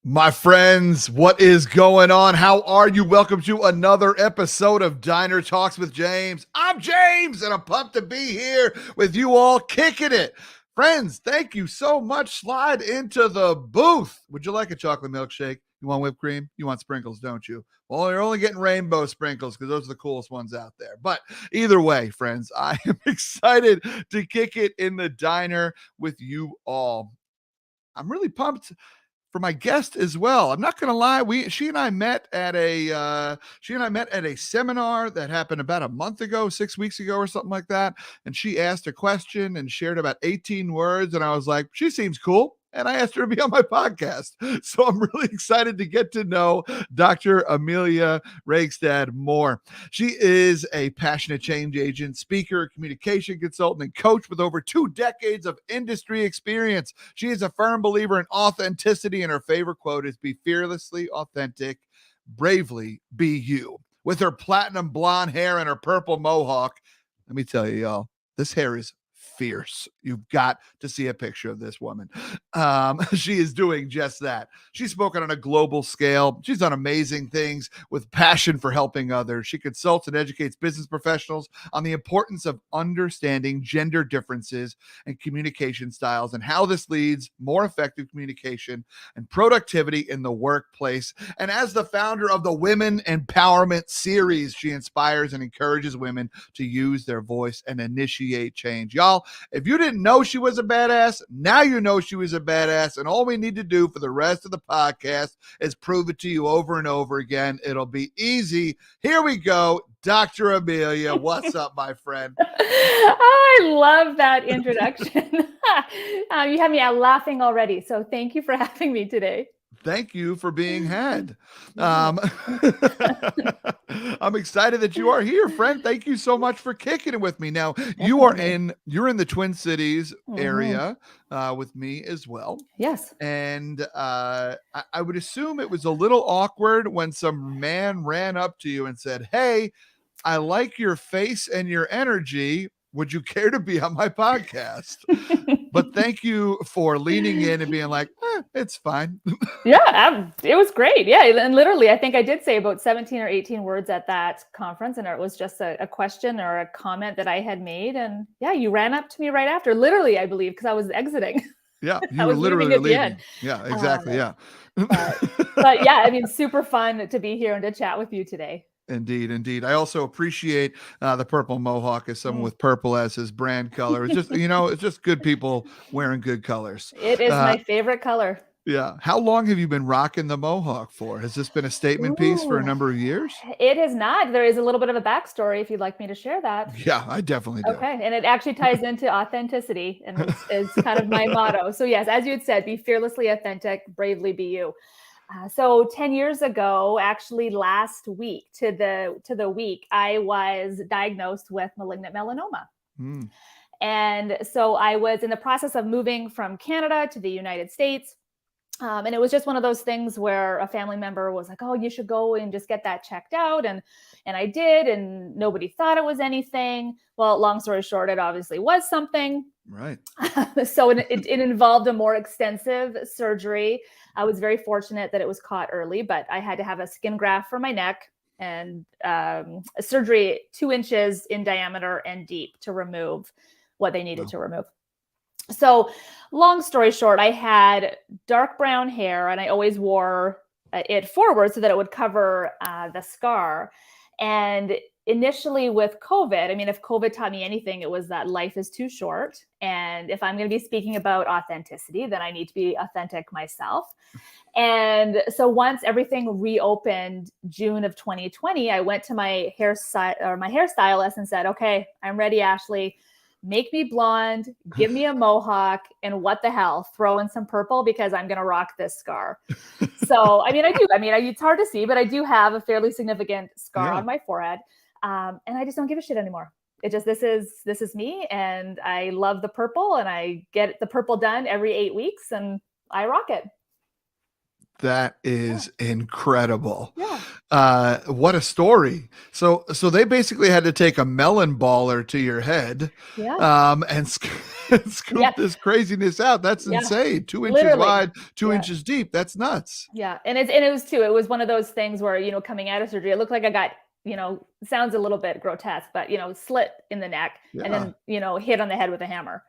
My friends, what is going on? How are you? Welcome to another episode of Diner Talks with James. I'm James, and I'm pumped to be here with you all, kicking it. Friends, thank you so much. Slide into the booth. Would you like a chocolate milkshake? You want whipped cream? You want sprinkles, don't you? Well, you're only getting rainbow sprinkles because those are the coolest ones out there. But either way, friends, I am excited to kick it in the diner with you all. I'm really pumped for my guest as well. I'm not going to lie. She and I met at a seminar that happened about a month ago, 6 weeks ago or something like that. And she asked a question and shared about 18 words. And I was like, she seems cool. And I asked her to be on my podcast. So I'm really excited to get to know Dr. Amelia Reigstad more. She is a passionate change agent, speaker, communication consultant, and coach with over 2 decades of industry experience. She is a firm believer in authenticity, and her favorite quote is, "Be fearlessly authentic, bravely be you." With her platinum blonde hair and her purple mohawk, let me tell you, y'all, this hair is fierce. You've got to see a picture of this woman. She is doing just that. She's spoken on a global scale. She's done amazing things with passion for helping others. She consults and educates business professionals on the importance of understanding gender differences and communication styles and how this leads more effective communication and productivity in the workplace. And as the founder of the Women Empowerment Series, she inspires and encourages women to use their voice and initiate change. Y'all, if you didn't know she was a badass, now you know she was a badass. And all we need to do for the rest of the podcast is prove it to you over and over again. It'll be easy. Here we go. Dr. Amelia, what's up, my friend? I love that introduction. You have me laughing already. So thank you for having me today. Thank you for being had. Yeah. I'm excited that you are here, friend. Thank you so much for kicking it with me. Now, Definitely. you're in the Twin Cities Mhm. area with me as well. Yes. And I would assume it was a little awkward when some man ran up to you and said, "Hey, I like your face and your energy. Would you care to be on my podcast?" But thank you for leaning in and being like, it's fine. Yeah, it was great. Yeah, and literally, I think I did say about 17 or 18 words at that conference, and it was just a question or a comment that I had made. And yeah, you ran up to me right after, literally, I believe, because I was exiting. Yeah, I you were was leaving literally at the end. leaving. Yeah, Um, exactly. Yeah. but but yeah, I mean, super fun to be here and to chat with you today. Indeed, indeed. I also appreciate the purple mohawk as someone Mm. with purple as his brand color. It's just, it's just good people wearing good colors. It is Uh, my favorite color. yeah. How long have you been rocking the mohawk for? Has this been a statement piece for a Ooh, number of years? it is not. There is a little bit of a backstory if you'd like me to share that. Yeah, I definitely do. Okay, and it actually ties into authenticity and is kind of my motto. So yes, as you had said, be fearlessly authentic, bravely be you. So 10 years ago, actually last week to the week, I was diagnosed with malignant melanoma. Mm, And so I was in the process of moving from Canada to the United States. And it was just one of those things where a family member was like, "Oh, you should go and just get that checked out," and I did, and nobody thought it was anything. Well, long story short, it obviously was something. right. So it involved a more extensive surgery. I was very fortunate that it was caught early, but I had to have a skin graft for my neck and a surgery 2 inches in diameter and deep to remove what they needed Wow. to remove. So, long story short, I had dark brown hair and I always wore it forward so that it would cover the scar. And initially with COVID, I mean, if COVID taught me anything, it was that life is too short. And if I'm going to be speaking about authenticity, then I need to be authentic myself. And so once everything reopened June of 2020, I went to my hairstylist and said, "Okay, I'm ready, Ashley. Make me blonde, give me a mohawk, and what the hell, throw in some purple because I'm going to rock this scar." So, I mean, I do. I mean, it's hard to see, but I do have a fairly significant scar Yeah. on my forehead. And I just don't give a shit anymore. It just, this is me. And I love the purple and I get the purple done every 8 weeks and I rock it. That is incredible. Yeah. What a story. So they basically had to take a melon baller to your head, Yeah. and scoop Yeah. this craziness out. That's Yeah. insane. 2 inches Literally. wide, 2 inches Yeah. deep. That's nuts. Yeah. And it was too, it was one of those things where, coming out of surgery, it looked like I got, sounds a little bit grotesque, but, slit in the neck and Yeah. then, hit on the head with a hammer.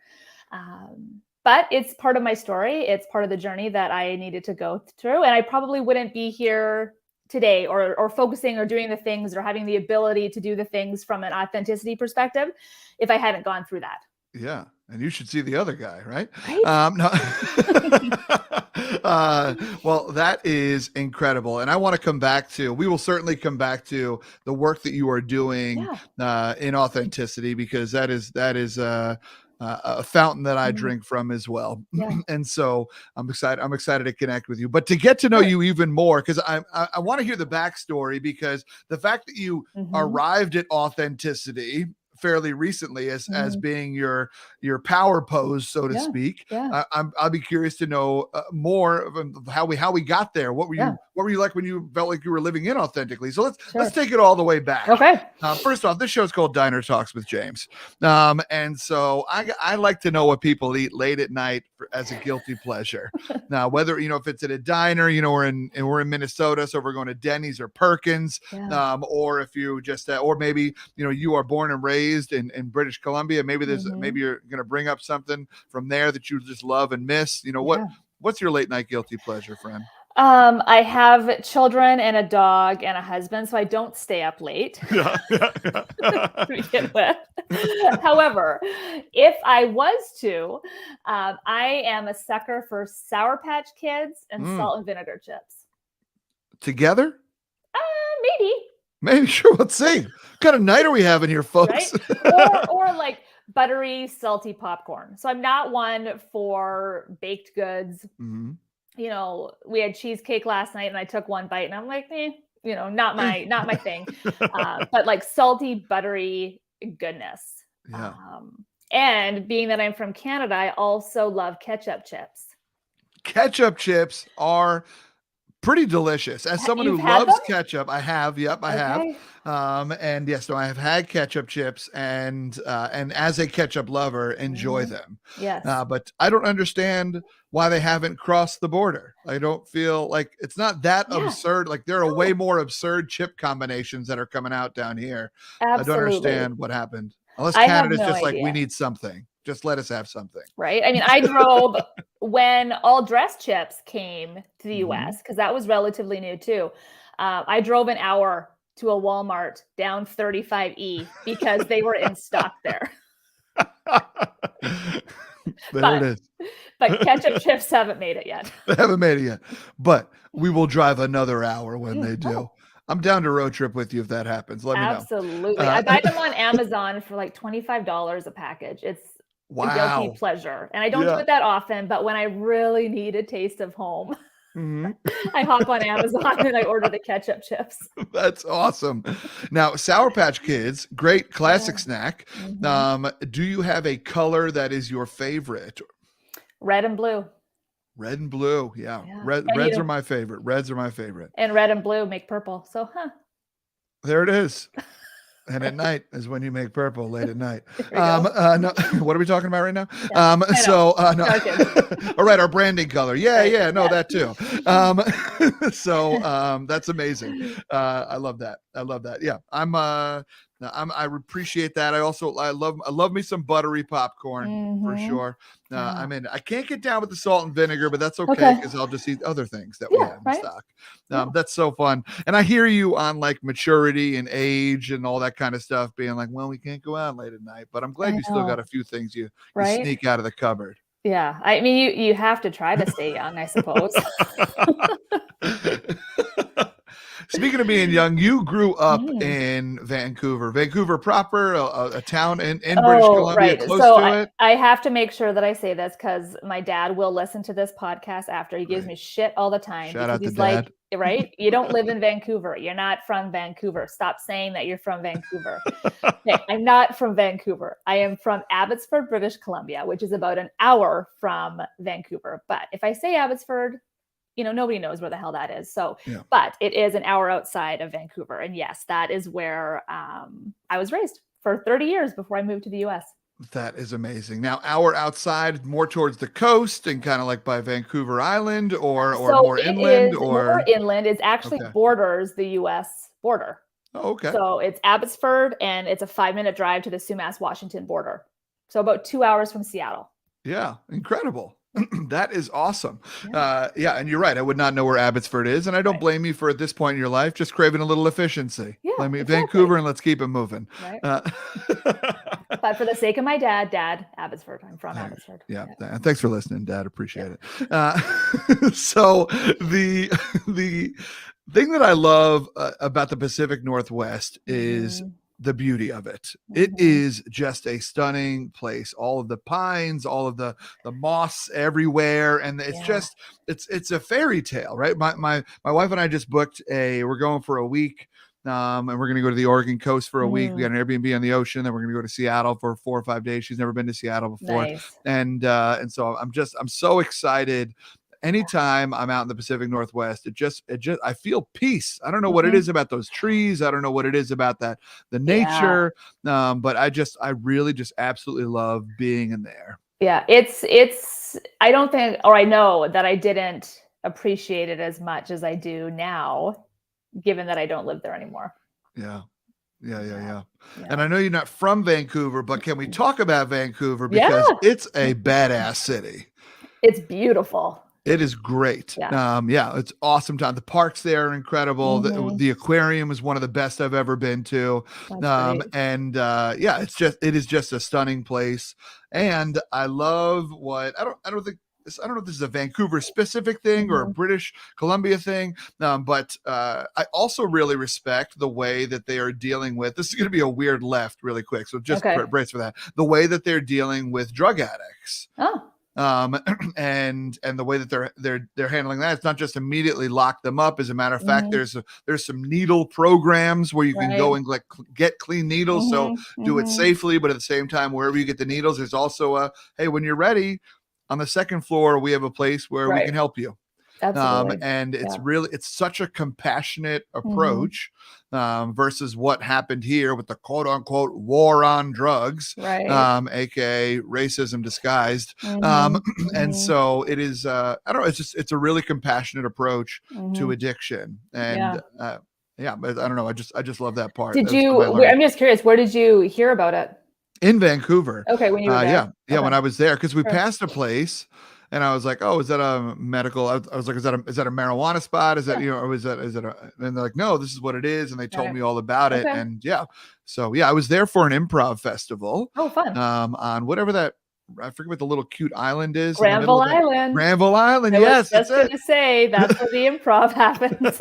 But it's part of my story. It's part of the journey that I needed to go through. And I probably wouldn't be here today or focusing or doing the things or having the ability to do the things from an authenticity perspective if I hadn't gone through that. Yeah. And you should see the other guy, right? Right? No. Well, that is incredible. And I want to come back to, we will certainly come back to the work that you are doing in authenticity, because that is a fountain that I drink from as well. Yeah. And so I'm excited to connect with you, but to get to know you even more, because I want to hear the backstory, because the fact that you arrived at authenticity fairly recently as being your power pose, so to speak. I'll be curious to know more of how we got there. What were you like when you felt like you were living inauthentically? So let's take it all the way back. Okay. First off, this show is called Diner Talks with James, and so I like to know what people eat late at night as a guilty pleasure. Now, whether if it's at a diner, we're in Minnesota, so we're going to Denny's or Perkins, or if you just or maybe you are born and raised in British Columbia. Maybe maybe you're going to bring up something from there that you just love and miss. What's your late night guilty pleasure, friend? I have children and a dog and a husband, so I don't stay up late to begin with. However, if I was to, I am a sucker for Sour Patch Kids and salt and vinegar chips. Together? Maybe. Sure. Let's see. What kind of night are we having here, folks? Right? or like buttery, salty popcorn. So I'm not one for baked goods. We had cheesecake last night and I took one bite and I'm like, not my thing. But like salty, buttery goodness. Yeah. And being that I'm from Canada, I also love ketchup chips. Ketchup chips are pretty delicious. As someone who loves ketchup, I have. Yep, I have. And yes, so I have had ketchup chips, and as a ketchup lover, enjoy them. Yes. But I don't understand why they haven't crossed the border. I don't feel like it's not that absurd. Like there are way more absurd chip combinations that are coming out down here. Absolutely. I don't understand what happened. Unless Canada's just like, we need something. Just let us have something. Right. I mean, I drove when all dress chips came to the US, because that was relatively new too. I drove an hour to a Walmart down 35E because they were in stock there. It is. But ketchup chips haven't made it yet. They haven't made it yet. But we will drive another hour when they do. Oh. I'm down to road trip with you if that happens. Let me know. Absolutely. I buy them on Amazon for like $25 a package. It's a guilty pleasure. And I don't do it that often, but when I really need a taste of home, I hop on Amazon and I order the ketchup chips. That's awesome. Now, Sour Patch Kids, great classic snack. Do you have a color that is your favorite? Red and blue. Red and blue. Yeah. Reds are my favorite. Reds are my favorite. And red and blue make purple. So, there it is. And at night is when you make purple, late at night. No, what are we talking about right now? No. All right, our branding color. No, that too. That's amazing. I love that. Yeah, I appreciate that. I love me some buttery popcorn for sure. I can't get down with the salt and vinegar, but that's okay because I'll just eat other things that we have in stock. That's so fun. And I hear you on like maturity and age and all that kind of stuff being like, well, we can't go out late at night, but I'm glad you still got a few things you sneak out of the cupboard. Yeah. I mean, you have to try to stay young, I suppose. Speaking of being young, you grew up in Vancouver proper, a town in British Columbia, close to it. I have to make sure that I say this because my dad will listen to this podcast after. He gives me shit all the time. Shout out to he's Dad. Like, right? You don't live in Vancouver. You're not from Vancouver. Stop saying that you're from Vancouver. Okay, I'm not from Vancouver. I am from Abbotsford, British Columbia, which is about an hour from Vancouver. But if I say Abbotsford, nobody knows where the hell that is. So, Yeah. but it is an hour outside of Vancouver. And yes, that is where I was raised for 30 years before I moved to the US. That is amazing. Now, hour outside, more towards the coast and kind of like by Vancouver Island, or So more it inland, is more or inland. It's actually okay. borders the US border. Oh, okay. So it's Abbotsford, and it's a 5-minute drive to the Sumas, Washington border. So about 2 hours from Seattle. Yeah, incredible. That is awesome. Yeah, and you're right. I would not know where Abbotsford is, and I don't blame you for at this point in your life just craving a little efficiency. Yeah, Let me exactly. Vancouver, and let's keep it moving. Right. But for the sake of my dad, Abbotsford. I'm from Abbotsford. Yeah. Thanks for listening, Dad. Appreciate it. So the thing that I love about the Pacific Northwest is the beauty of it. It is just a stunning place. All of the pines, all of the moss everywhere, and it's just it's a fairy tale, right? My wife and I just booked we're going for a week. And we're going to go to the Oregon coast for a week. We got an Airbnb on the ocean. Then we're going to go to Seattle for 4 or 5 days. She's never been to Seattle before. Nice. And so I'm so excited. Anytime I'm out in the Pacific Northwest, I feel peace. I don't know what it is about those trees. I don't know what it is about the nature. But I really just absolutely love being in there. Yeah. It's, I don't think, or I know that I didn't appreciate it as much as I do now, given that I don't live there anymore. Yeah. And I know you're not from Vancouver, but can we talk about Vancouver? Because it's a badass city. It's beautiful. It is great. It's awesome time. The parks there are incredible. The aquarium is one of the best I've ever been to. It is just a stunning place. And I love what I don't know if this is a Vancouver specific thing or a British Columbia thing, but I also really respect the way that they are dealing with, this is going to be a weird left really quick, so just brace for that, the way that they're dealing with drug addicts. And the way that they're handling that, it's not just immediately lock them up. As a matter of fact, there's some needle programs where you can go and get clean needles. So do it safely, but at the same time, wherever you get the needles, there's also hey, when you're ready, on the second floor, we have a place where we can help you. And it's such a compassionate approach versus what happened here with the quote unquote war on drugs, aka racism disguised. And so it is, I don't know, it's a really compassionate approach to addiction. And but I don't know, I just love that part. I'm just curious, where did you hear about it? In Vancouver. Okay, when you were there. When I was there, because we passed a place, and I was like, "Oh, is that a medical?" I was like, "Is that a marijuana spot? Is that or is it a?" And they're like, "No, this is what it is," and they told me all about it. And so I was there for an improv festival. Oh, fun! On whatever that. I forget what the little cute island is. Granville Island. Granville Island. I was just going to say that's where the improv happens.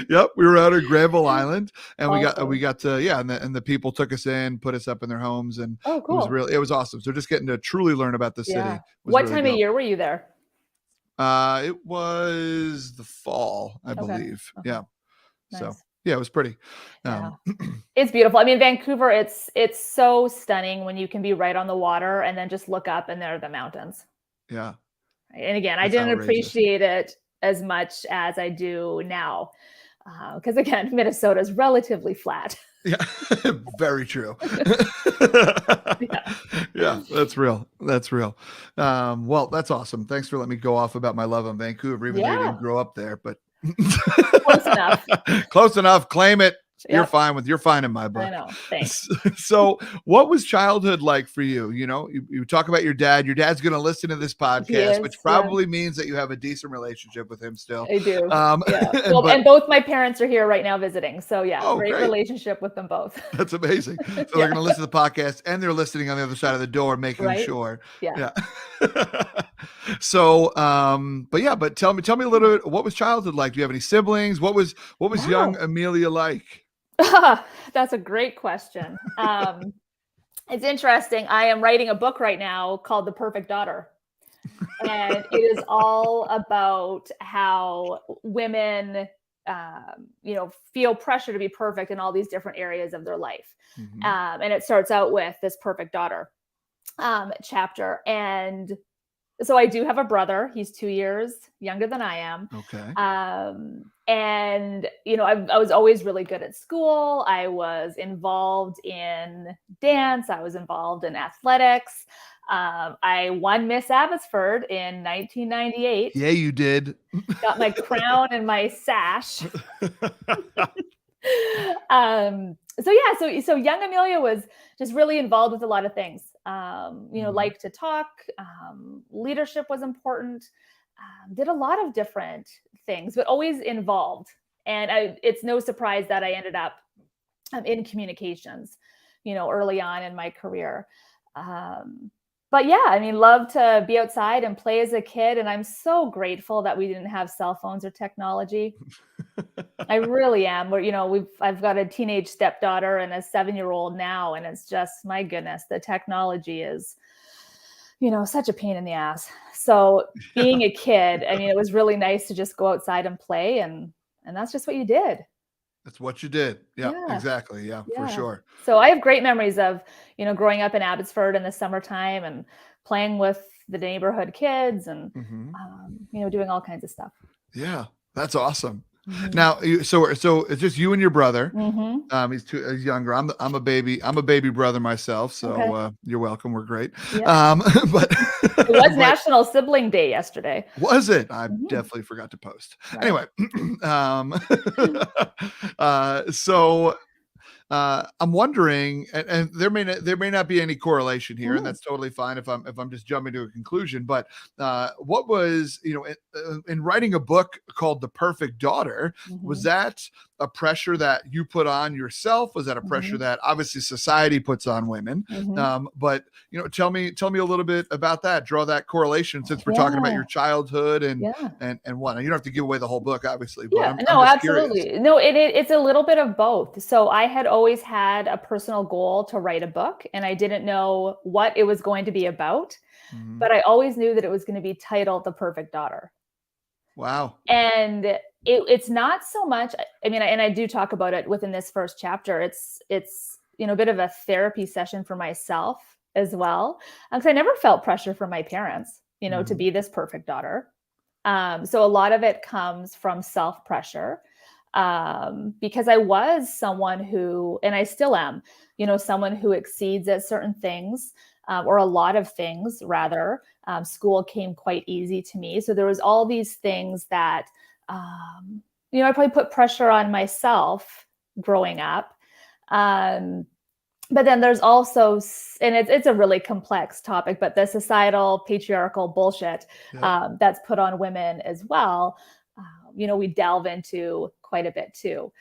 Yep, we were out at Granville Island, and we got to and the people took us in, put us up in their homes, and it was awesome. So just getting to truly learn about the city. What time of year were you there? It was the fall, I believe. Yeah. Nice. So it was pretty. It's beautiful. I mean, Vancouver, it's so stunning when you can be right on the water and then just look up and there are the mountains. Yeah. And again, I didn't appreciate it as much as I do now. Because again, Minnesota is relatively flat. Yeah, very true. Yeah, that's real. Well, that's awesome. Thanks for letting me go off about my love on Vancouver, even though you didn't grow up there, but close enough. Close enough. Claim it. You're fine in my book. I know. Thanks. So what was childhood like for you? You know, you talk about your dad. Your dad's going to listen to this podcast, which probably means that you have a decent relationship with him still. I do. And both my parents are here right now visiting. So great relationship with them both. That's amazing. So they're going to listen to the podcast and they're listening on the other side of the door, making sure. Yeah. So, but tell me a little bit, what was childhood like? Do you have any siblings? What was young Amelia like? That's a great question. It's interesting. I am writing a book right now called The Perfect Daughter. And it is all about how women, feel pressure to be perfect in all these different areas of their life. And it starts out with this perfect daughter chapter. And So I do have a brother. He's 2 years younger than I am. Okay. And, I was always really good at school. I was involved in dance. I was involved in athletics. I won Miss Abbotsford in 1998. Yeah, you did. Got my crown and my sash. So young Amelia was just really involved with a lot of things. Liked to talk. Leadership was important. Did a lot of different things, but always involved. And it's no surprise that I ended up in communications, early on in my career. But yeah, I mean, love to be outside and play as a kid. And I'm so grateful that we didn't have cell phones or technology. I really am. I've got a teenage stepdaughter and a 7-year-old now, and it's just, my goodness, the technology is, such a pain in the ass. So being a kid, I mean, it was really nice to just go outside and play, and that's just what you did. That's what you did. Yeah, Yeah. exactly. Yeah, for sure. So I have great memories of, growing up in Abbotsford in the summertime and playing with the neighborhood kids and, doing all kinds of stuff. Yeah, that's awesome. Mhm. Now, so it's just you and your brother. Mhm. He's younger. I'm a baby brother myself. So Okay. you're welcome. We're great. Yeah. But It was but National Sibling Day yesterday. was it? I Mhm. definitely forgot to post. Right. Anyway, um, so I'm wondering, and there may not be any correlation here, and Mhm. that's totally fine if I'm just jumping to a conclusion. But what was in writing a book called The Perfect Daughter? Was Mhm. that a pressure that you put on yourself? Was that a pressure Mhm. that obviously society puts on women? Mhm. But tell me a little bit about that. Draw that correlation since we're talking about Yeah. your childhood and Yeah. what. You don't have to give away the whole book, obviously, but Yeah. I'm No, just curious. absolutely. No, it's a little bit of both. So I had always had a personal goal to write a book, and I didn't know what it was going to be about, Mhm. but I always knew that it was going to be titled The Perfect Daughter. Wow. And it's not so much, I mean, and I do talk about it within this first chapter. It's a bit of a therapy session for myself as well, because I never felt pressure from my parents, to Mhm. be this perfect daughter. So a lot of it comes from self pressure, because I was someone who, and I still am, someone who exceeds at certain things, or a lot of things rather. School came quite easy to me. So there was all these things that, I probably put pressure on myself growing up. Um, but then there's also, and it's a really complex topic, but the societal patriarchal bullshit Yep. that's put on women as well. We delve into quite a bit too.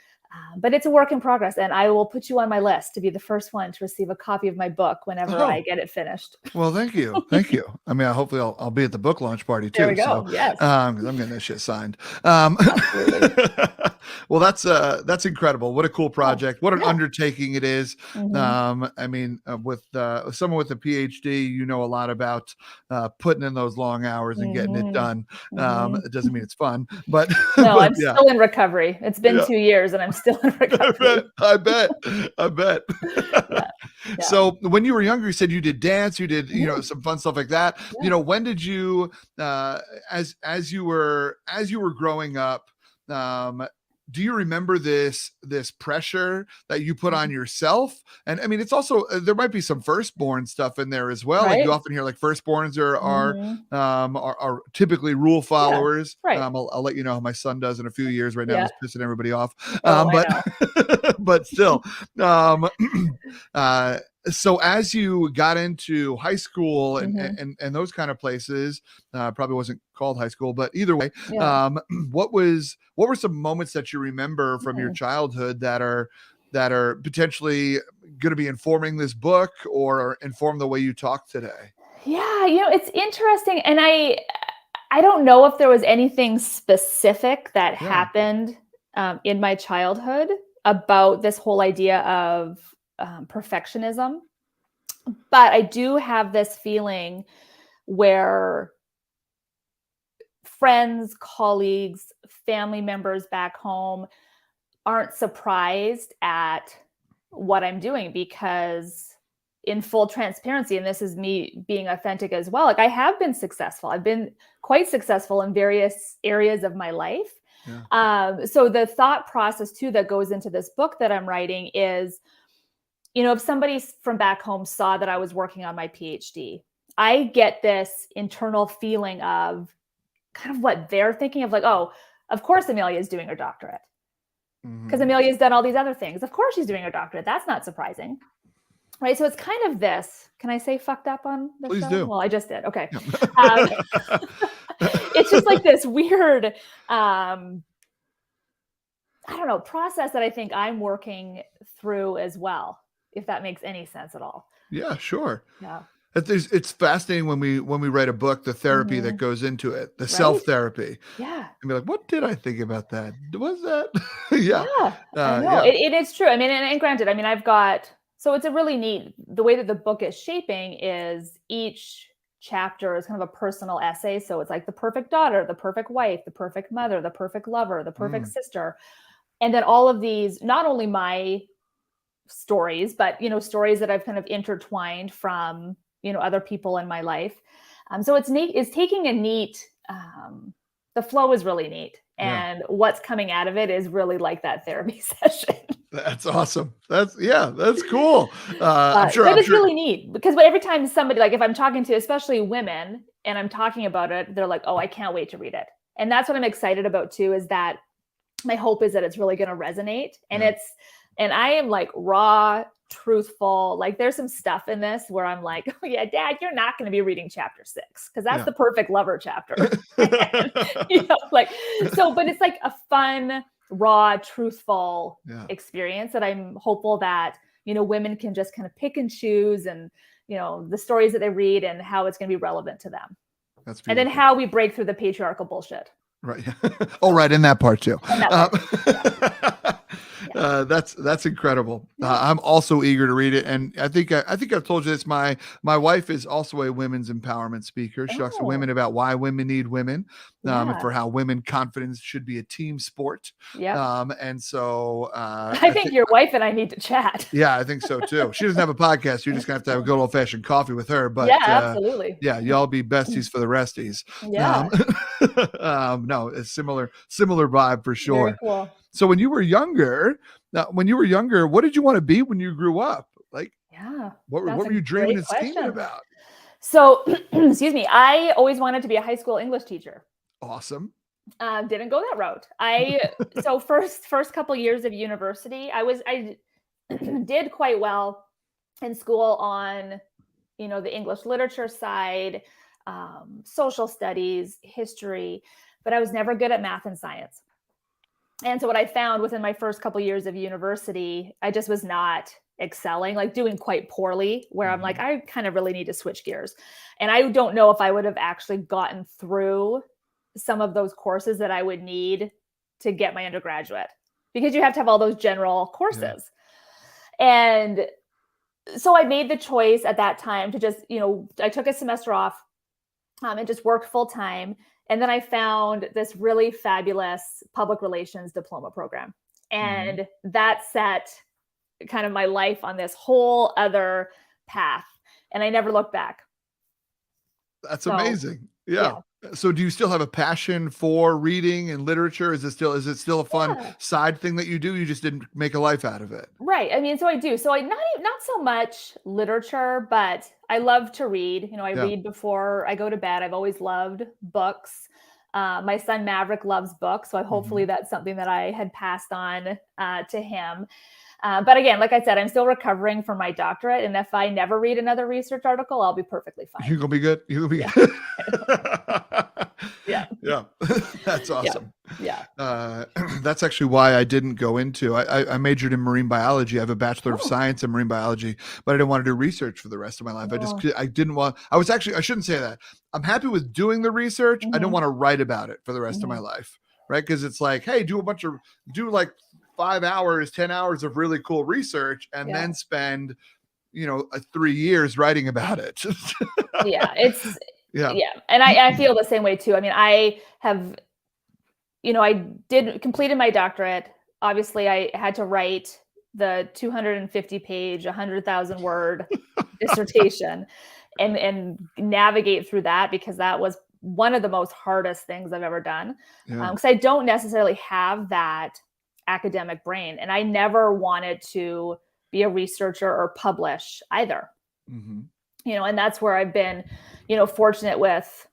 But it's a work in progress, and I will put you on my list to be the first one to receive a copy of my book whenever I Oh, get it finished. well, thank you. Thank you. I mean, hopefully I'll be at the book launch party There we too. So, go. Yes, 'cause I'm getting this shit signed. Um, absolutely. well, that's incredible. What a cool Yeah. project. What an Yeah. undertaking it is. Mhm. I mean, with someone with a PhD, a lot about putting in those long hours and getting it Mhm. done. Mhm. It doesn't mean it's fun, but No, but I'm yeah. still in recovery. It's been Yeah. 2 years and I'm still in I bet. recovery. I bet. I bet. Yeah. Yeah. So when you were younger, you said you did dance, you did, Mhm. some fun stuff like that. Yeah. When did you, as you were growing up, um, do you remember this pressure that you put on Mhm. yourself? And I mean, it's also there might be some firstborn stuff in there as well. Like you Right? often hear like firstborns are Mhm. are typically rule Yeah. followers. Right. I'll let you know how my son does in a few years. Right now, Yeah. he's pissing everybody off. Oh, I But know. but still, um, uh, so as you got into high school and Mhm. and those kind of places, probably wasn't called high school, but either way, Yeah. what were some moments that you remember from your Mm. childhood that are potentially going to be informing this book or inform the way you talk today? Yeah, it's interesting, and I don't know if there was anything specific that Yeah. happened, in my childhood about this whole idea of, perfectionism, but I do have this feeling where friends, colleagues, family members back home aren't surprised at what I'm doing because in full transparency, and this is me being authentic as well, like I have been successful. I've been quite successful in various areas of my life. Yeah. So the thought process too that goes into this book that I'm writing is, if somebody from back home saw that I was working on my PhD, I get this internal feeling of kind of what they're thinking of, like, oh, of course Amelia is doing her doctorate. Because Amelia's done all these other things. Of course she's doing her doctorate. That's not surprising. Right. So it's kind of this. Can I say fucked up on the Please show? do. Well, I just did. Okay. It's just like this weird, I don't know, process that I think I'm working through as well, if that makes any sense at all. Yeah, sure. Yeah. It's fascinating when we write a book, the therapy that goes into it, the self-therapy. Yeah. And be like, what did I think about that? Was that? Yeah. I know. It is true. I mean, and granted, I mean, so it's a really neat, the way that the book is shaping is each chapter is kind of a personal essay. So it's like the perfect daughter, the perfect wife, the perfect mother, the perfect lover, the perfect sister. And then all of these, not only my stories, but, stories that I've kind of intertwined from, other people in my life. So it's neat, it's taking a neat, the flow is really neat. And what's coming out of it is really like that therapy session. That's awesome. That's cool. I'm sure it's really neat because every time somebody, like if I'm talking to especially women and I'm talking about it, they're like, oh, I can't wait to read it. And that's what I'm excited about too, is that my hope is that it's really going to resonate. And and I am like raw, truthful. Like there's some stuff in this where I'm like, oh yeah, Dad, you're not going to be reading chapter 6 because that's the perfect lover chapter. But it's like a fun, raw, truthful experience that I'm hopeful that, women can just kind of pick and choose and, the stories that they read and how it's going to be relevant to them. That's beautiful. And then how we break through the patriarchal bullshit. Right. Oh, right. In that part too. That's incredible. I'm also eager to read it. And I think I've told you this. My wife is also a women's empowerment speaker. She talks to women about why women need women, and for how women confidence should be a team sport. Yeah. And so I think your wife and I need to chat. Yeah, I think so too. She doesn't have a podcast. You're just gonna have to have a good old fashioned coffee with her. But absolutely. Yeah, y'all be besties for the resties. Yeah. No, it's similar vibe for sure. Very cool. So when you were younger, what did you want to be when you grew up? Like, what were you dreaming and scheming about? So, excuse me, I always wanted to be a high school English teacher. Awesome. Didn't go that route. So first couple years of university, I did quite well in school on, the English literature side, social studies, history, but I was never good at math and science. And so what I found within my first couple years of university, I just was not excelling, like doing quite poorly, where I'm like, I kind of really need to switch gears. And I don't know if I would have actually gotten through some of those courses that I would need to get my undergraduate, because you have to have all those general courses. And so I made the choice at that time to just, I took a semester off and just worked full time. And then I found this really fabulous public relations diploma program. And that set kind of my life on this whole other path. And I never looked back. That's amazing. Yeah. So do you still have a passion for reading and literature? Is it still a fun side thing that you do? You just didn't make a life out of it. Right. I mean, so I do. So I not so much literature, but I love to read. I read before I go to bed. I've always loved books. My son Maverick loves books. So hopefully that's something that I had passed on to him. But again, like I said, I'm still recovering from my doctorate. And if I never read another research article, I'll be perfectly fine. You're going to be good. You're going to be good. Yeah. That's awesome. Yeah. That's actually why I didn't go into, I majored in marine biology. I have a Bachelor of Science in marine biology, but I didn't want to do research for the rest of my life. I shouldn't say that. I'm happy with doing the research. I don't want to write about it for the rest of my life. Right. Cause it's like, hey, do like 5 hours, 10 hours of really cool research and then spend, 3 years writing about it. Yeah. And I feel the same way too. I mean, I have, I completed my doctorate. Obviously I had to write the 250 page, 100,000 word dissertation and navigate through that, because that was one of the most hardest things I've ever done. Yeah. Because I don't necessarily have that academic brain, and I never wanted to be a researcher or publish either. Mm-hmm. And that's where I've been, fortunate with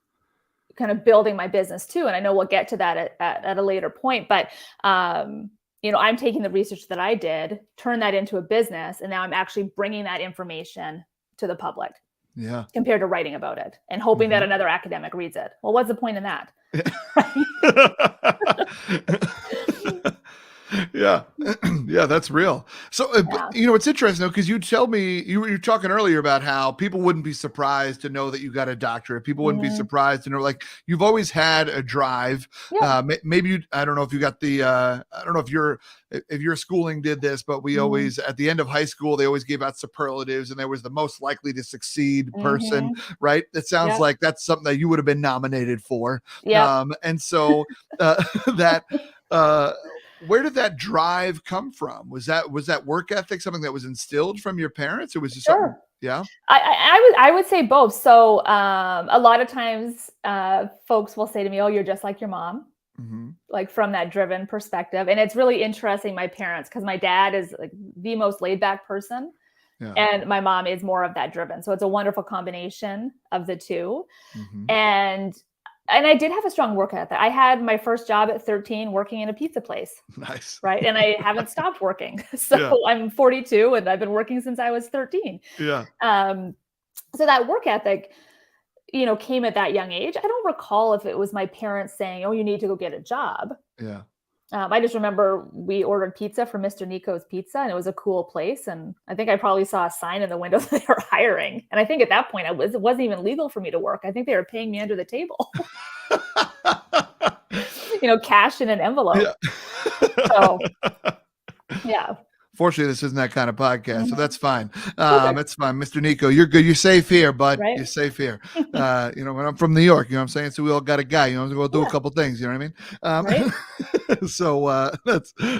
kind of building my business too. And I know we'll get to that at a later point, but I'm taking the research that I did, turn that into a business, and now I'm actually bringing that information to the public. Yeah. Compared to writing about it and hoping that another academic reads it. Well, what's the point in that? Yeah. Yeah, that's real. So, it's interesting though, because you tell me you were talking earlier about how people wouldn't be surprised to know that you got a doctorate. People wouldn't be surprised to know, like, you've always had a drive. Yeah. Maybe I don't know if you got the, I don't know if your schooling did this, but we always, at the end of high school, they always gave out superlatives, and there was the most likely to succeed person, right? It sounds like that's something that you would have been nominated for. Yeah. And so where did that drive come from? Was that work ethic something that was instilled from your parents, or was it something? Yeah. I would say both. So a lot of times folks will say to me, "Oh, you're just like your mom." Mm-hmm. Like from that driven perspective. And it's really interesting, my parents, because my dad is like the most laid back person. Yeah. And my mom is more of that driven. So it's a wonderful combination of the two. Mm-hmm. And I did have a strong work ethic. I had my first job at 13 working in a pizza place. Nice. Right. And I haven't stopped working. So I'm 42 and I've been working since I was 13. Yeah. So that work ethic, came at that young age. I don't recall if it was my parents saying, "Oh, you need to go get a job." Yeah. I just remember we ordered pizza from Mr. Nico's Pizza, and it was a cool place. And I think I probably saw a sign in the window that they were hiring. And I think at that point, it wasn't even legal for me to work. I think they were paying me under the table. Cash in an envelope. Yeah. So, yeah. Fortunately, this isn't that kind of podcast, so that's fine. It's fine. Mr. Nico, you're good. You're safe here, bud. Right? You're safe here. When I'm from New York, what I'm saying? So we all got a guy, to go do a couple things, you know what I mean? Right? So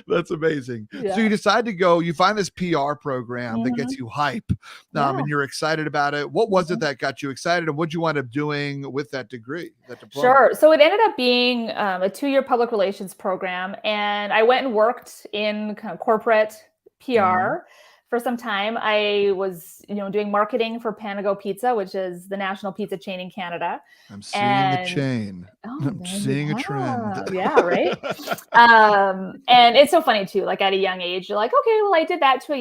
that's amazing. Yeah. So you decide to go, you find this PR program that gets you hype, and you're excited about it. What was it that got you excited, and what you wind up doing with that degree, that diploma? Sure. So it ended up being a 2-year public relations program, and I went and worked in kind of corporate PR for some time. I was, doing marketing for Panago Pizza, which is the national pizza chain in Canada. I'm seeing the chain. I'm seeing a trend. Yeah, right. And it's so funny too. Like at a young age, you're like, okay, well, I did that for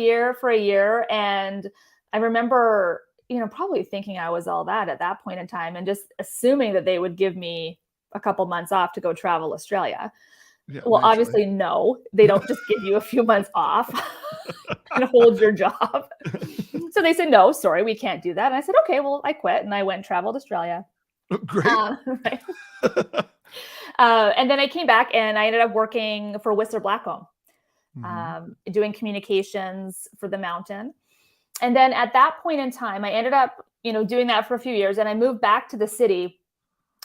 a year, and I remember, probably thinking I was all that at that point in time, and just assuming that they would give me a couple months off to go travel Australia. Yeah, well, obviously, no, they don't just give you a few months off and hold your job. So they said, "No, sorry, we can't do that." And I said, "Okay, well, I quit." And I went and traveled Australia. Great. Right. And then I came back and I ended up working for Whistler Blackcomb, doing communications for the mountain. And then at that point in time, I ended up, doing that for a few years, and I moved back to the city.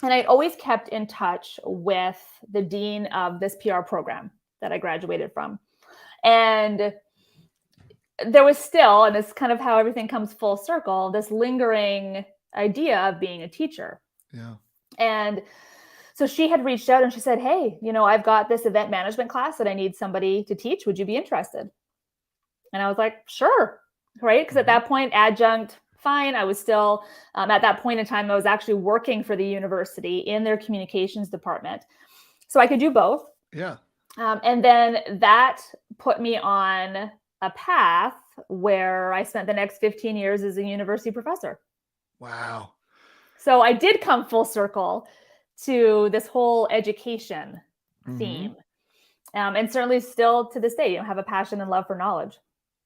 And I'd always kept in touch with the dean of this PR program that I graduated from. And there was still, and it's kind of how everything comes full circle, this lingering idea of being a teacher. Yeah. And so she had reached out and she said, "Hey, I've got this event management class that I need somebody to teach. Would you be interested?" And I was like, "Sure." Right. Because at that point, adjunct, fine. I was still, at that point in time, I was actually working for the university in their communications department. So I could do both. Yeah. And then that put me on a path where I spent the next 15 years as a university professor. Wow. So I did come full circle to this whole education theme. And certainly still to this day, have a passion and love for knowledge.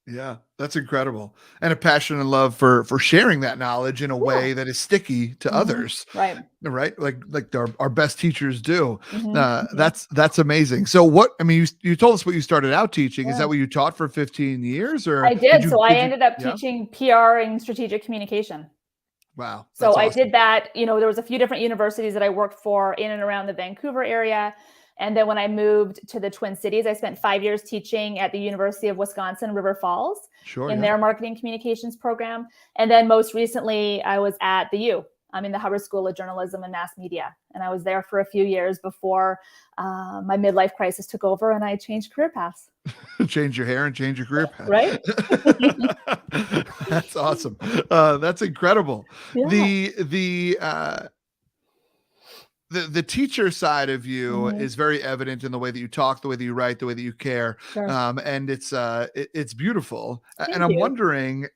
Yeah, that's incredible. And a passion and love for sharing that knowledge in a way that is sticky to others. Right. Right. Like our best teachers do. That's amazing. So you told us what you started out teaching. Is that what you taught for 15 years or? I did. I ended up teaching PR and strategic communication. Wow. So awesome. I did that, there was a few different universities that I worked for in and around the Vancouver area. And then when I moved to the Twin Cities, I spent 5 years teaching at the University of Wisconsin, River Falls, Sure. in Yeah. their marketing communications program. And then most recently, I was at the U. I'm in the Hubbard School of Journalism and Mass Media. And I was there for a few years before my midlife crisis took over and I changed career paths. Change your hair and change your career path. Right? That's awesome. That's incredible. Yeah. The teacher side of you Mhm. is very evident in the way that you talk, the way that you write, the way that you care. Sure. And it's beautiful. Thank And I'm you. wondering,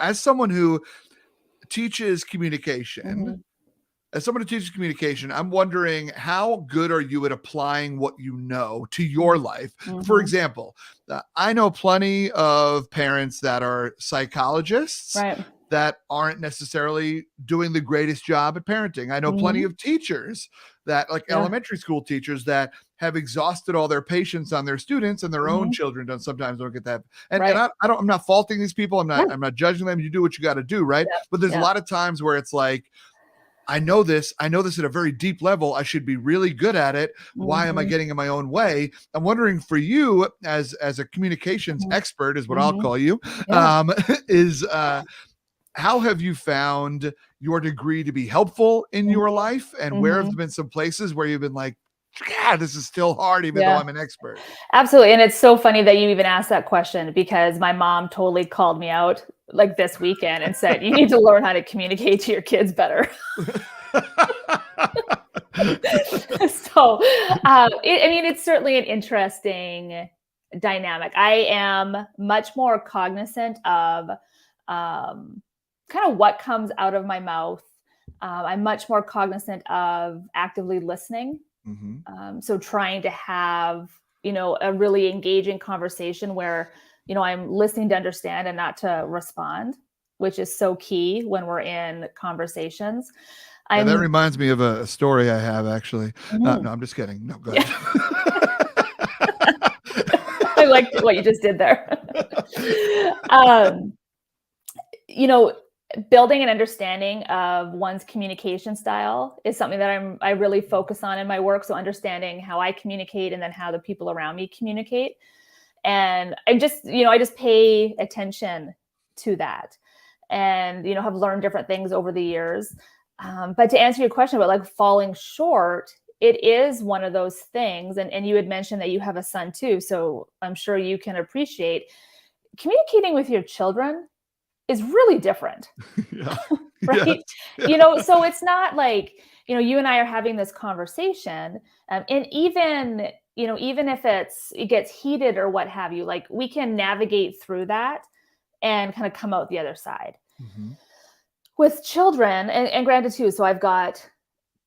as someone who teaches communication, Mhm. I'm wondering, how good are you at applying what you know to your life? For Mhm. example, I know plenty of parents that are psychologists Right. that aren't necessarily doing the greatest job at parenting. I know plenty Mhm. of teachers that, like Yeah. elementary school teachers, that have exhausted all their patience on their students, and their own Mhm. children sometimes don't get that. And Right. I'm not faulting these people. Yeah. I'm not judging them. You do what you got to do, right? Yeah. But there's a Yeah. lot of times where it's like, I know this at a very deep level. I should be really good at it. Why am I Mhm. getting in my own way? I'm wondering, for you as a communications Mhm. expert, is what I'll Mhm. call you, Yeah. is how have you found your degree to be helpful in your Mhm. life? And where have Mhm. been some places where you've been like, yeah, this is still hard, even though Yeah. I'm an expert? Absolutely. And it's so funny that you even asked that question, because my mom totally called me out like this weekend and said, you need to learn how to communicate to your kids better. So, it's certainly an interesting dynamic. I am much more cognizant of kind of what comes out of my mouth. I'm much more cognizant of actively listening. Mhm. So trying to have, a really engaging conversation where, I'm listening to understand and not to respond, which is so key when we're in conversations. Yeah, that I'm reminds me of a story I have, actually. Mhm. No, I'm just kidding. No, go Yeah. ahead. I liked what you just did there. um, you know, Building an understanding of one's communication style is something that I really focus on in my work. So understanding how I communicate and then how the people around me communicate. And I just pay attention to that, and, have learned different things over the years. But to answer your question about like falling short, it is one of those things. And you had mentioned that you have a son too. So I'm sure you can appreciate communicating with your children is really different. Yeah. Right? Yes. So it's not like, you and I are having this conversation, and even if it gets heated or what have you, like we can navigate through that and kind of come out the other side. Mhm. With children, and granted too, so I've got,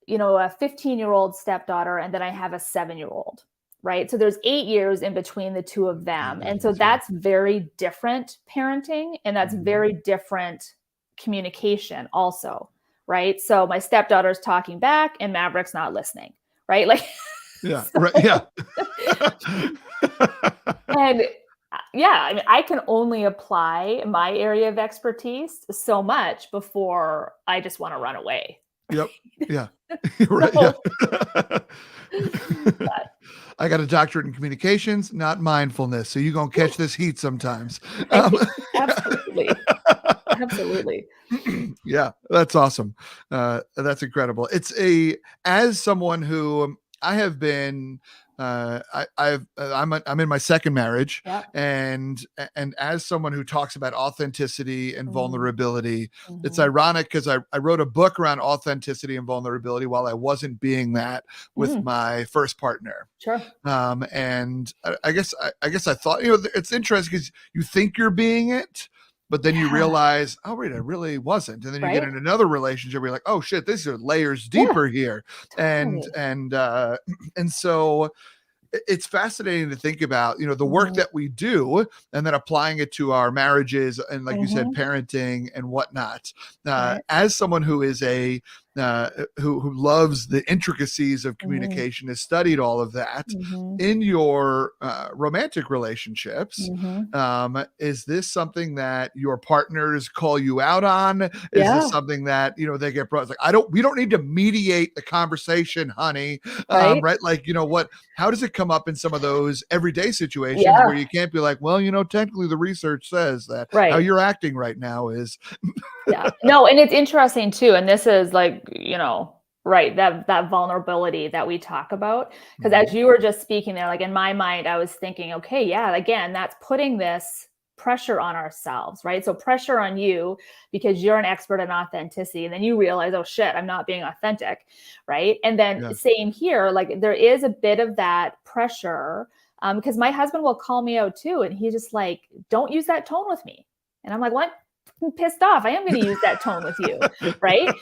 a 15-year-old stepdaughter, and then I have a 7-year-old, right? So there's 8 years in between the two of them. And so that's very different parenting, and that's Mhm. very different communication also, right? So my stepdaughter's talking back and Maverick's not listening, right? Like, Yeah. so, Right. Yeah. and yeah, I can only apply my area of expertise so much before I just want to run away. Yep. Yeah. Right. So, Yeah. I got a doctorate in communications, not mindfulness. So you're going to catch this heat sometimes. absolutely. Absolutely. Yeah, that's awesome. That's incredible. As someone who I have been, I'm in my second marriage, Yeah. and as someone who talks about authenticity and Mhm. vulnerability, it's Mhm. ironic because I wrote a book around authenticity and vulnerability while I wasn't being that with Mm. my first partner. Sure. And I guess I thought, it's interesting because you think you're being it, but then you Yeah. realize, oh, wait, I really wasn't. And then you get Right? in another relationship where you're like, oh shit, these are layers Yeah. deeper here. And Totally. and so it's fascinating to think about, the work Mhm. that we do, and then applying it to our marriages and, like you said, Mhm. parenting and whatnot. Right. As someone who is a who loves the intricacies of communication, has studied all of that. In your romantic relationships, is this something that your partners call you out on? Is this something that, they get brought? It's like, we don't need to mediate the conversation, honey. Right. Right. Like, how does it come up in some of those everyday situations where you can't be like, well, technically the research says that how you're acting right now is. No, and it's interesting too. And this is like, right, that vulnerability that we talk about. Because as you were just speaking there, like in my mind, I was thinking, okay, yeah, again, that's putting this pressure on ourselves, right? So pressure on you because you're an expert in authenticity. And then you realize, oh shit, I'm not being authentic, right? And then same here, like there is a bit of that pressure because my husband will call me out too. And he's just like, don't use that tone with me. And I'm like, what? I'm pissed off. I am going to use that tone with you, right?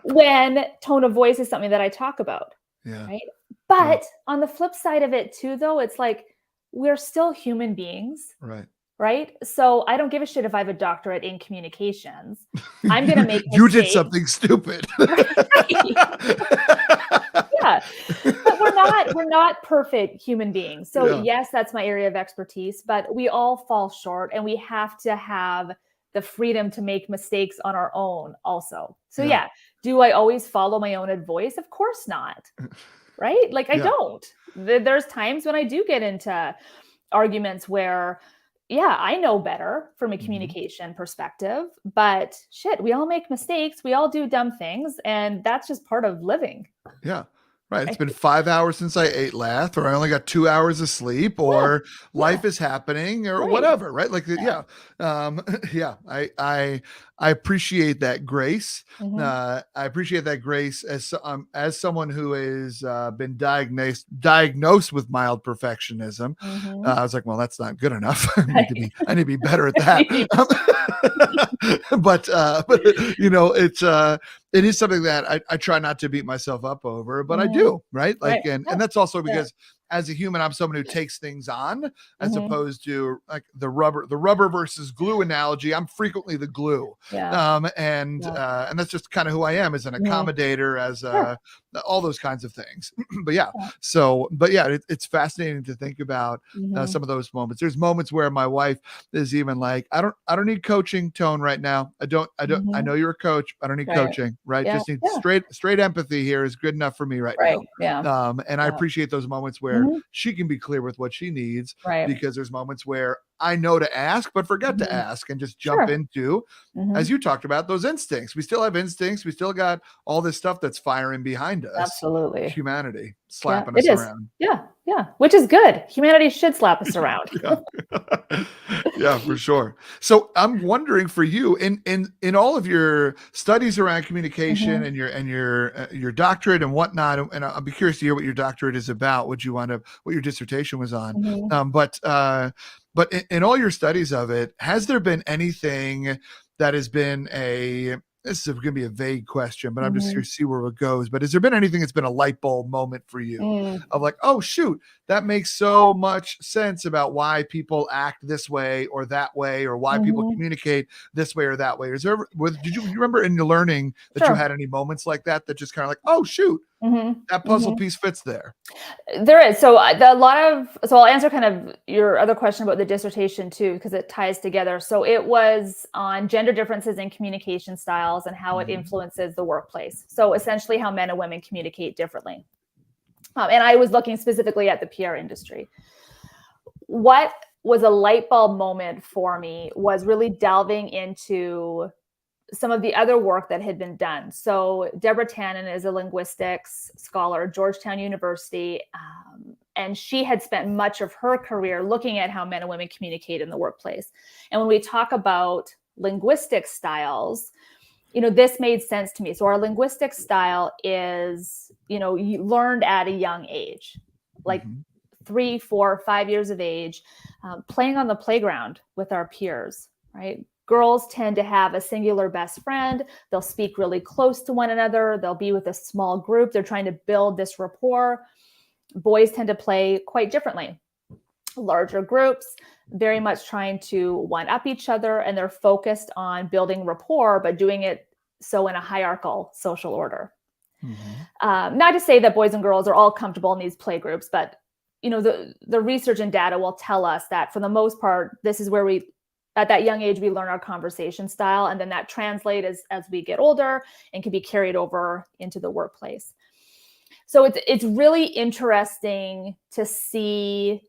When tone of voice is something that I talk about, right? But on the flip side of it too, though, it's like we're still human beings, right? So I don't give a shit if I have a doctorate in communications. I'm going to make mistakes. You did something stupid. But we're not perfect human beings. So yes, that's my area of expertise, but we all fall short and we have to have the freedom to make mistakes on our own also. So do I always follow my own voice? Of course not. Right? Like I don't. There's times when I do get into arguments where, I know better from a communication perspective, but shit, we all make mistakes. We all do dumb things. And that's just part of living. Yeah. Right. It's been 5 hours since I ate last, or I only got 2 hours of sleep, or life is happening, or whatever. Right. Like, I appreciate that grace. I appreciate that grace as someone who has been diagnosed with mild perfectionism. I was like, well, that's not good enough. I need to be better at that. But it is something that I try not to beat myself up over, but I do, right? Like, and that's also because as a human, I'm someone who takes things on as opposed to like the rubber versus glue analogy. I'm frequently the glue. And that's just kind of who I am as an accommodator, as all those kinds of things. It's fascinating to think about some of those moments. There's moments where my wife is even like, I don't need coaching tone right now. I know you're a coach. I don't need coaching, right? Just need straight empathy here is good enough for me right now. And I appreciate those moments where she can be clear with what she needs, because there's moments where I know to ask, but forget to ask and just jump into, as you talked about, those instincts. We still have instincts. We still got all this stuff that's firing behind us. Absolutely. Humanity slapping us around. Yeah. Which is good. Humanity should slap us around. Yeah, for sure. So I'm wondering for you in all of your studies around communication and your doctorate and whatnot, and I'll be curious to hear what your doctorate is about, what your dissertation was on. But in all your studies of it, has there been anything that has been this is going to be a vague question, but I'm just here to see where it goes. But has there been anything that's been a light bulb moment for you of like, oh, shoot, that makes so much sense about why people act this way or that way, or why people communicate this way or that way? Did you remember in your learning that you had any moments like that just kind of like, oh, shoot, that puzzle piece fits there? There is. So I'll answer kind of your other question about the dissertation too, because it ties together. So it was on gender differences in communication styles and how it influences the workplace. So essentially how men and women communicate differently. And I was looking specifically at the PR industry. What was a light bulb moment for me was really delving into some of the other work that had been done. So Deborah Tannen is a linguistics scholar at Georgetown University, and she had spent much of her career looking at how men and women communicate in the workplace. And when we talk about linguistic styles, this made sense to me. So our linguistic style is, you learned at a young age, like 3, 4, 5 years of age, playing on the playground with our peers, right? Girls tend to have a singular best friend. They'll speak really close to one another. They'll be with a small group. They're trying to build this rapport. Boys tend to play quite differently. Larger groups, very much trying to one-up each other, and they're focused on building rapport, but doing it so in a hierarchical social order. Not to say that boys and girls are all comfortable in these play groups, but the research and data will tell us that for the most part, this is where at that young age, we learn our conversation style, and then that translates as we get older and can be carried over into the workplace. So it's really interesting to see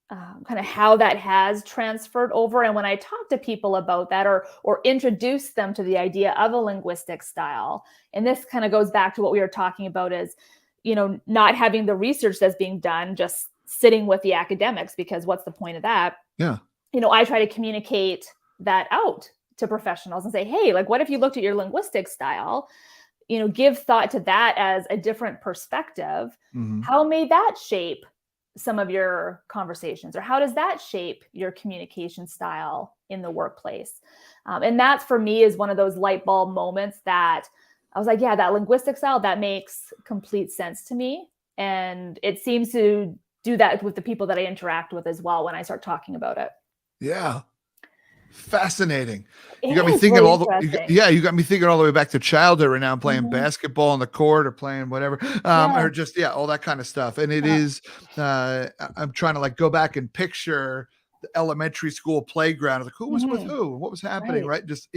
kind of how that has transferred over. And when I talk to people about that or introduce them to the idea of a linguistic style, and this kind of goes back to what we were talking about is, not having the research that's being done, just sitting with the academics, because what's the point of that? Yeah. I try to communicate that out to professionals and say, hey, like, what if you looked at your linguistic style? Give thought to that as a different perspective. How may that shape some of your conversations, or how does that shape your communication style in the workplace? And that for me is one of those light bulb moments that I was like, yeah, that linguistic style, that makes complete sense to me. And it seems to do that with the people that I interact with as well when I start talking about it. Yeah. Fascinating. You It got me is thinking really you got me thinking all the way back to childhood right now. I'm playing basketball on the court or playing whatever, or just, all that kind of stuff. And it is, I'm trying to like go back and picture the elementary school playground. Like who was with who? What was happening? Right. Just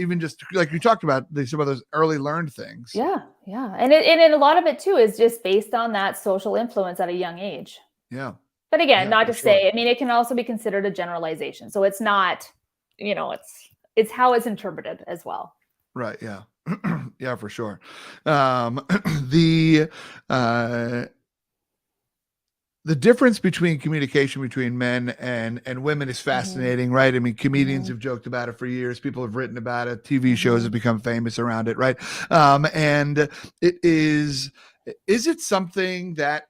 like you talked about some of those early learned things. Yeah. Yeah. And a lot of it too is just based on that social influence at a young age. Yeah. But again, not to sure. say, it can also be considered a generalization. So it's not, it's how it's interpreted as well. Right. Yeah. Yeah, for sure. The difference between communication between men and women is fascinating, right? I mean, comedians have joked about it for years. People have written about it. TV shows have become famous around it, right? And it is it something that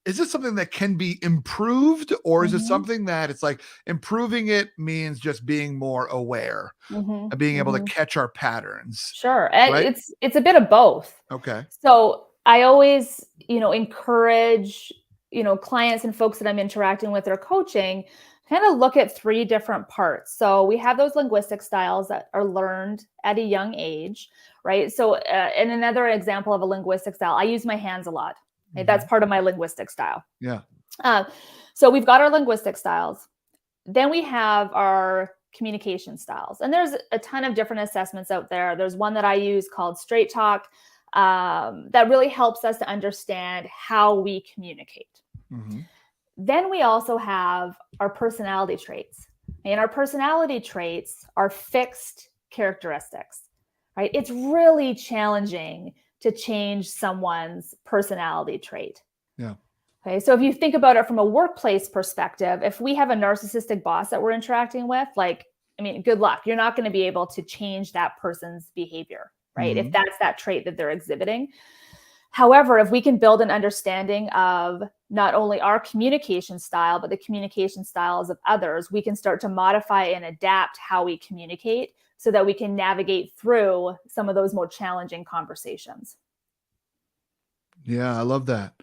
is it something that can be improved, or is it something that it's like improving it means just being more aware and being able to catch our patterns? Sure. Right? It's a bit of both. Okay. So I always, encourage, clients and folks that I'm interacting with or coaching, kind of look at three different parts. So we have those linguistic styles that are learned at a young age, right? So and another example of a linguistic style, I use my hands a lot. Right? That's part of my linguistic style. Yeah. So we've got our linguistic styles. Then we have our communication styles. And there's a ton of different assessments out there. There's one that I use called Straight Talk that really helps us to understand how we communicate. Then we also have our personality traits. And our personality traits are fixed characteristics, right? It's really challenging to change someone's personality trait. Yeah. Okay. So if you think about it from a workplace perspective, if we have a narcissistic boss that we're interacting with, good luck. You're not going to be able to change that person's behavior, right? If that's that trait that they're exhibiting. However, if we can build an understanding of not only our communication style, but the communication styles of others, we can start to modify and adapt how we communicate so that we can navigate through some of those more challenging conversations. Yeah, I love that.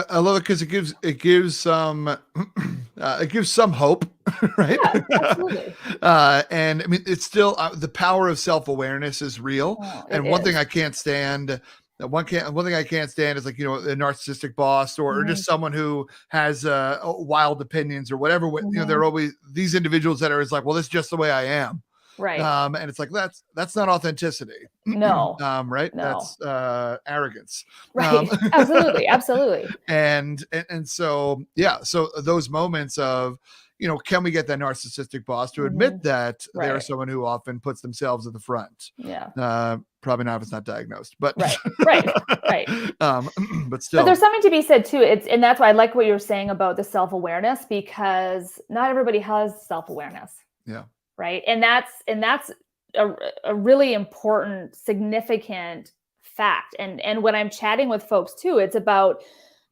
I love it because it gives some hope, right? Yeah, absolutely. And I mean, it's still the power of self-awareness is real. And one thing I can't stand. One thing I can't stand is like, a narcissistic boss or just someone who has wild opinions or whatever. There are always these individuals that are like, well, this is just the way I am. Right. And it's like, that's not authenticity. No. Right. No. That's arrogance. Right. Absolutely. Absolutely. And so, yeah. So those moments of, can we get that narcissistic boss to admit that they're someone who often puts themselves at the front? Yeah. Probably not if it's not diagnosed, but right. But still, but there's something to be said too. And that's why I like what you're saying about the self-awareness, because not everybody has self-awareness. Yeah. Right. And that's a really important, significant fact. And when I'm chatting with folks too, it's about,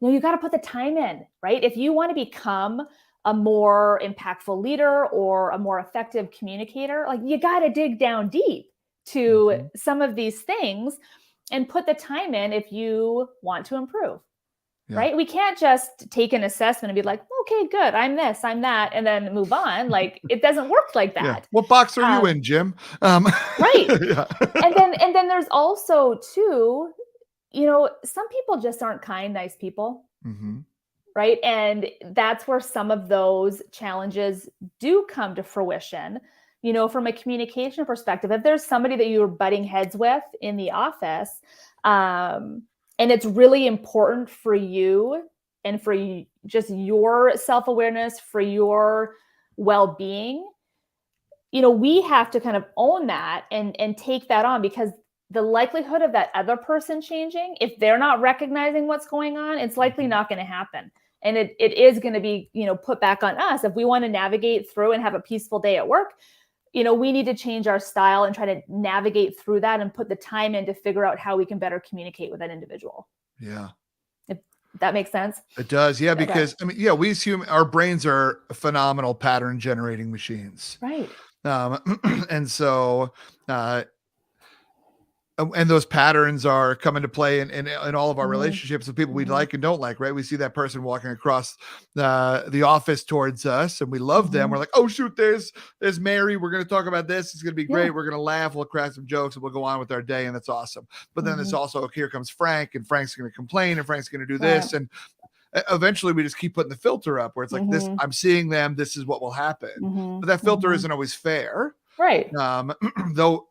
you got to put the time in, right? If you want to become a more impactful leader or a more effective communicator, like you got to dig down deep to some of these things and put the time in if you want to improve. Yeah. Right? We can't just take an assessment and be like, okay, good, I'm this, I'm that, and then move on. Like, it doesn't work like Yeah. that. What box are you in, Jim? Right. Yeah. And then there's also too, some people just aren't kind, nice people. Mm-hmm. Right. And that's where some of those challenges do come to fruition. From a communication perspective, if there's somebody that you're butting heads with in the office, and it's really important for you and for just your self-awareness, for your well-being, we have to kind of own that and take that on, because the likelihood of that other person changing, if they're not recognizing what's going on, it's likely not going to happen. And it is going to be, put back on us. If we want to navigate through and have a peaceful day at work, we need to change our style and try to navigate through that and put the time in to figure out how we can better communicate with that individual. Yeah. If that makes sense. It does. Yeah. Okay. Because we as our brains are phenomenal pattern generating machines. Right. And so, and those patterns are come into play in all of our relationships with people we like and don't like, right? We see that person walking across the office towards us and we love them. We're like, oh shoot, there's Mary. We're going to talk about this. It's going to be great. We're going to laugh. We'll crack some jokes and we'll go on with our day. And that's awesome. But then there's also, here comes Frank, and Frank's going to complain, and Frank's going to do this. And eventually we just keep putting the filter up where it's like this, I'm seeing them, this is what will happen. But that filter isn't always fair. Right. Though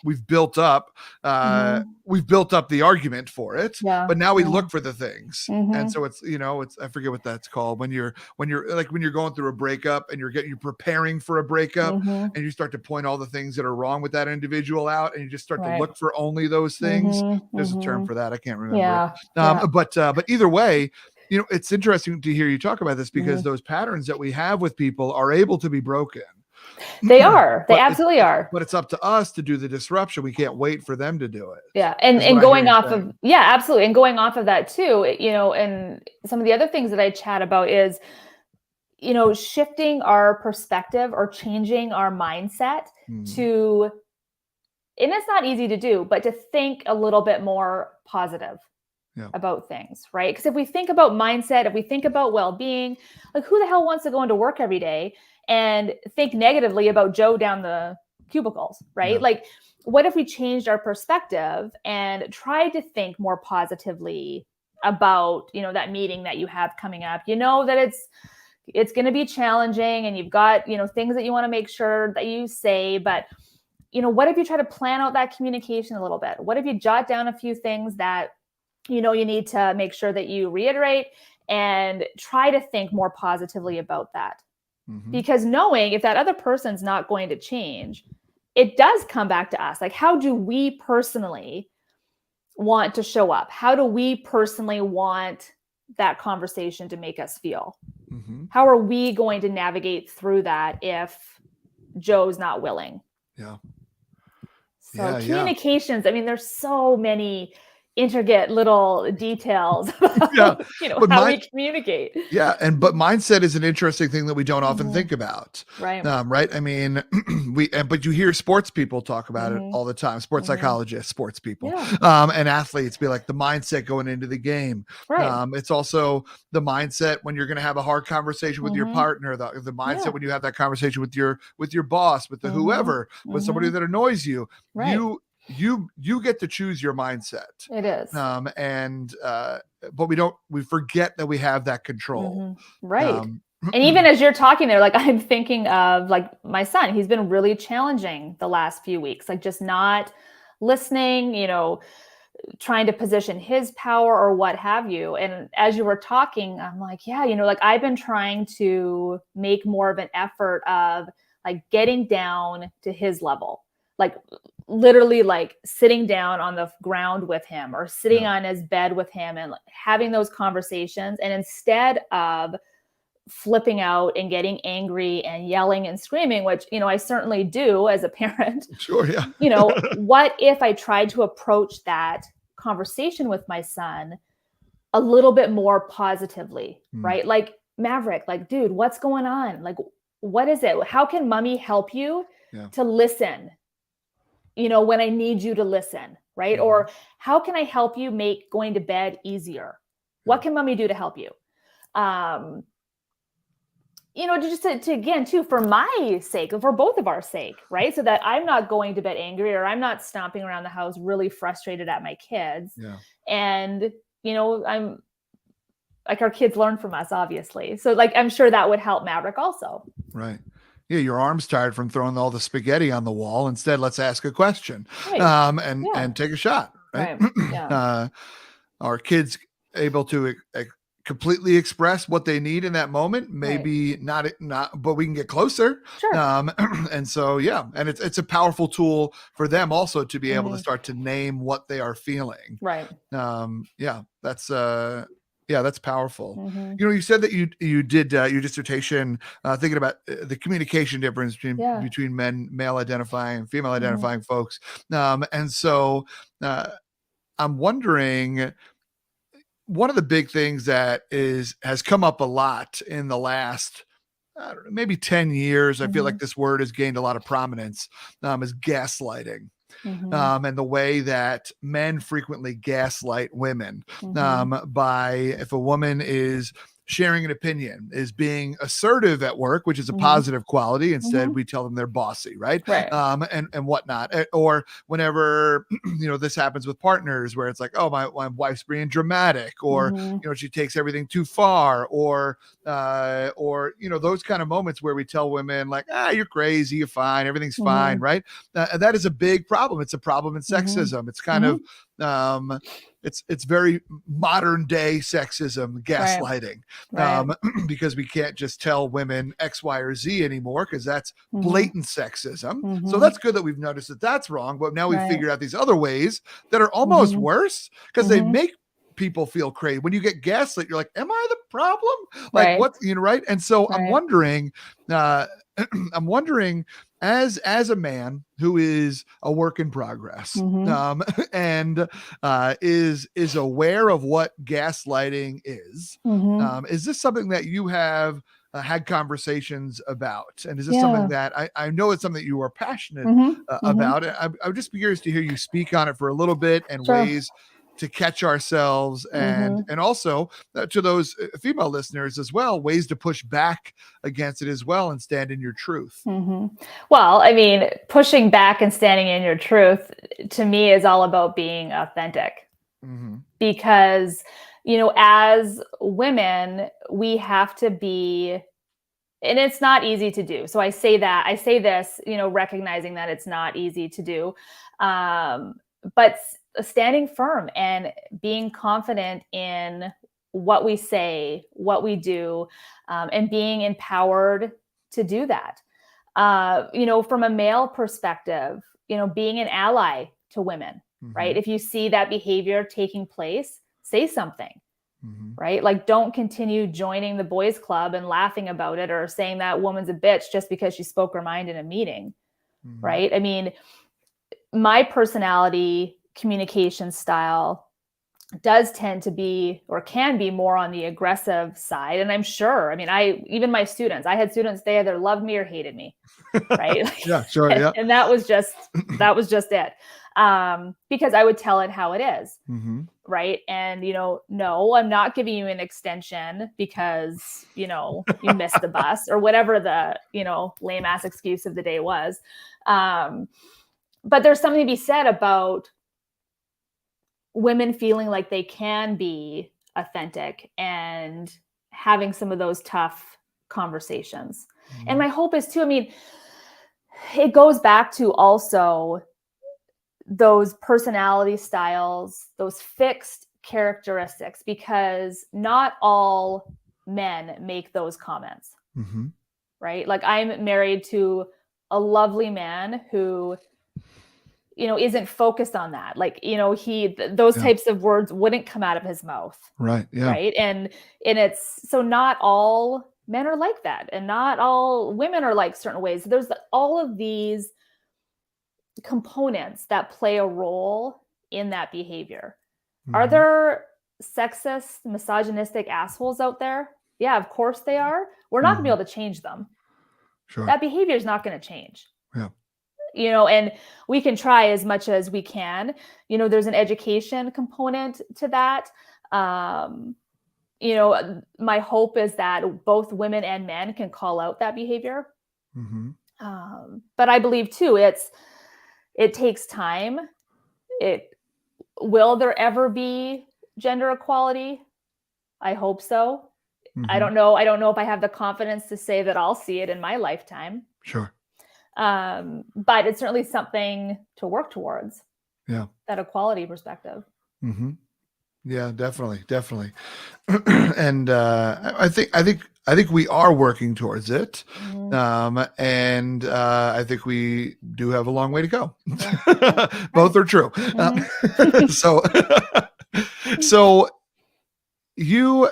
we've built up the argument for it, but now we look for the things. And so it's I forget what that's called when you're going through a breakup and you're preparing for a breakup and you start to point all the things that are wrong with that individual out, and you just start to look for only those things. There's a term for that, I can't remember. But either way, it's interesting to hear you talk about this, because those patterns that we have with people are able to be broken. They are. They absolutely are. But it's up to us to do the disruption. We can't wait for them to do it. Yeah. And going off of, absolutely. And going off of that too, and some of the other things that I chat about is, shifting our perspective or changing our mindset to, and it's not easy to do, but to think a little bit more positive about things, right? Because if we think about mindset, if we think about well-being, like, who the hell wants to go into work every day and think negatively about Joe down the cubicles, right? Like, what if we changed our perspective and tried to think more positively about, that meeting that you have coming up? That it's going to be challenging, and you've got, things that you want to make sure that you say, but what if you try to plan out that communication a little bit? What if you jot down a few things that you need to make sure that you reiterate, and try to think more positively about that? Because knowing if that other person's not going to change, it does come back to us. Like, how do we personally want to show up? How do we personally want that conversation to make us feel? How are we going to navigate through that if Joe's not willing? Yeah. So communications, I mean, there's so many intricate little details about, how we communicate. Yeah. But mindset is an interesting thing that we don't often think about. Right. Right. I mean, but you hear sports people talk about it all the time. Sports psychologists, sports people, and athletes be like the mindset going into the game. Right. It's also the mindset when you're going to have a hard conversation with your partner, the mindset when you have that conversation with your boss, with the whoever, with somebody that annoys you, you get to choose your mindset. It is. But we forget that we have that control. Right. And even as you're talking there, like, I'm thinking of, like, my son. He's been really challenging the last few weeks, like, just not listening, trying to position his power or what have you. And as you were talking, I'm like, like, I've been trying to make more of an effort of, like, getting down to his level, like, literally, like, sitting down on the ground with him or sitting on his bed with him and, like, having those conversations. And instead of flipping out and getting angry and yelling and screaming, which, I certainly do as a parent. Sure. Yeah. What if I tried to approach that conversation with my son a little bit more positively, right? Like, Maverick, like, dude, what's going on? Like, what is it? How can mommy help you to listen? When I need you to listen, right? Or how can I help you make going to bed easier? What can mommy do to help you? Just to again, too, for my sake, for both of our sake, right? So that I'm not going to bed angry, or I'm not stomping around the house really frustrated at my kids. Yeah. And, I'm like, our kids learn from us, obviously. So like, I'm sure that would help Maverick also. Right. Yeah, your arm's tired from throwing all the spaghetti on the wall. Instead, let's ask a question, Right. and take a shot. Right. Yeah. Our kids able to completely express what they need in that moment. Maybe not, but we can get closer. Sure. And so, yeah, and it's a powerful tool for them also to be able to start to name what they are feeling. Right. Yeah, that's powerful. You said that you did your dissertation thinking about the communication difference between male identifying, female identifying folks. And so I'm wondering, one of the big things that has come up a lot in the last maybe 10 years, I feel like this word has gained a lot of prominence, is gaslighting. And the way that men frequently gaslight women by, if a woman is sharing an opinion, is being assertive at work, which is a positive quality. Instead, we tell them they're bossy, right? And whatnot. Or whenever, this happens with partners where it's like, oh, my wife's being dramatic, or, she takes everything too far, or those kind of moments where we tell women like, you're crazy, you're fine, everything's fine, right? And that is a big problem. It's a problem in sexism. It's kind of, it's very modern day sexism, gaslighting, because we can't just tell women X, Y, or Z anymore, because that's blatant sexism. So that's good that we've noticed that that's wrong, but now we've figured out these other ways that are almost worse, because they make people feel crazy. When you get gaslit, you're like, am I the problem? Like, what, right? And so I'm wondering, as a man who is a work in progress, and is aware of what gaslighting is this something that you have had conversations about? And is this something that I know it's something that you are passionate about? I would just be curious to hear you speak on it for a little bit, and ways to catch ourselves, and also to those female listeners as well, ways to push back against it as well and stand in your truth. Well, I mean, pushing back and standing in your truth to me is all about being authentic, because, as women, we have to be, and it's not easy to do. So I say this, recognizing that it's not easy to do, but standing firm and being confident in what we say, what we do, and being empowered to do that. From a male perspective, being an ally to women, right? If you see that behavior taking place, say something, right? Like, don't continue joining the boys club and laughing about it, or saying that woman's a bitch just because she spoke her mind in a meeting, right? I mean, my personality, communication style does tend to be, or can be, more on the aggressive side. And I'm sure, I mean, even my students, I had students, they either loved me or hated me. Right. Yeah, sure. Yeah. And that was just it. Because I would tell it how it is. Right. And, no, I'm not giving you an extension because, you missed the bus, or whatever the, lame ass excuse of the day was. But there's something to be said about women feeling like they can be authentic and having some of those tough conversations. And my hope is too, I mean, it goes back to also those personality styles, those fixed characteristics, because not all men make those comments, right? Like, I'm married to a lovely man who, isn't focused on that. Like, those types of words wouldn't come out of his mouth. Right. Yeah. Right. And it's, so not all men are like that, and not all women are like certain ways. There's all of these components that play a role in that behavior. Are there sexist, misogynistic assholes out there? Yeah, of course they are. We're not gonna be able to change them. Sure. That behavior is not going to change. Yeah. And we can try as much as we can. There's an education component to that. my hope is that both women and men can call out that behavior. Mm-hmm. But I believe too, it takes time. Will there ever be gender equality? I hope so. Mm-hmm. I don't know. I don't know if I have the confidence to say that I'll see it in my lifetime. Sure. But it's certainly something to work towards. Yeah. That equality perspective. Mm-hmm. Yeah, definitely. And I think we are working towards it. Mm-hmm. And I think we do have a long way to go. Yeah. Both are true. Mm-hmm. So you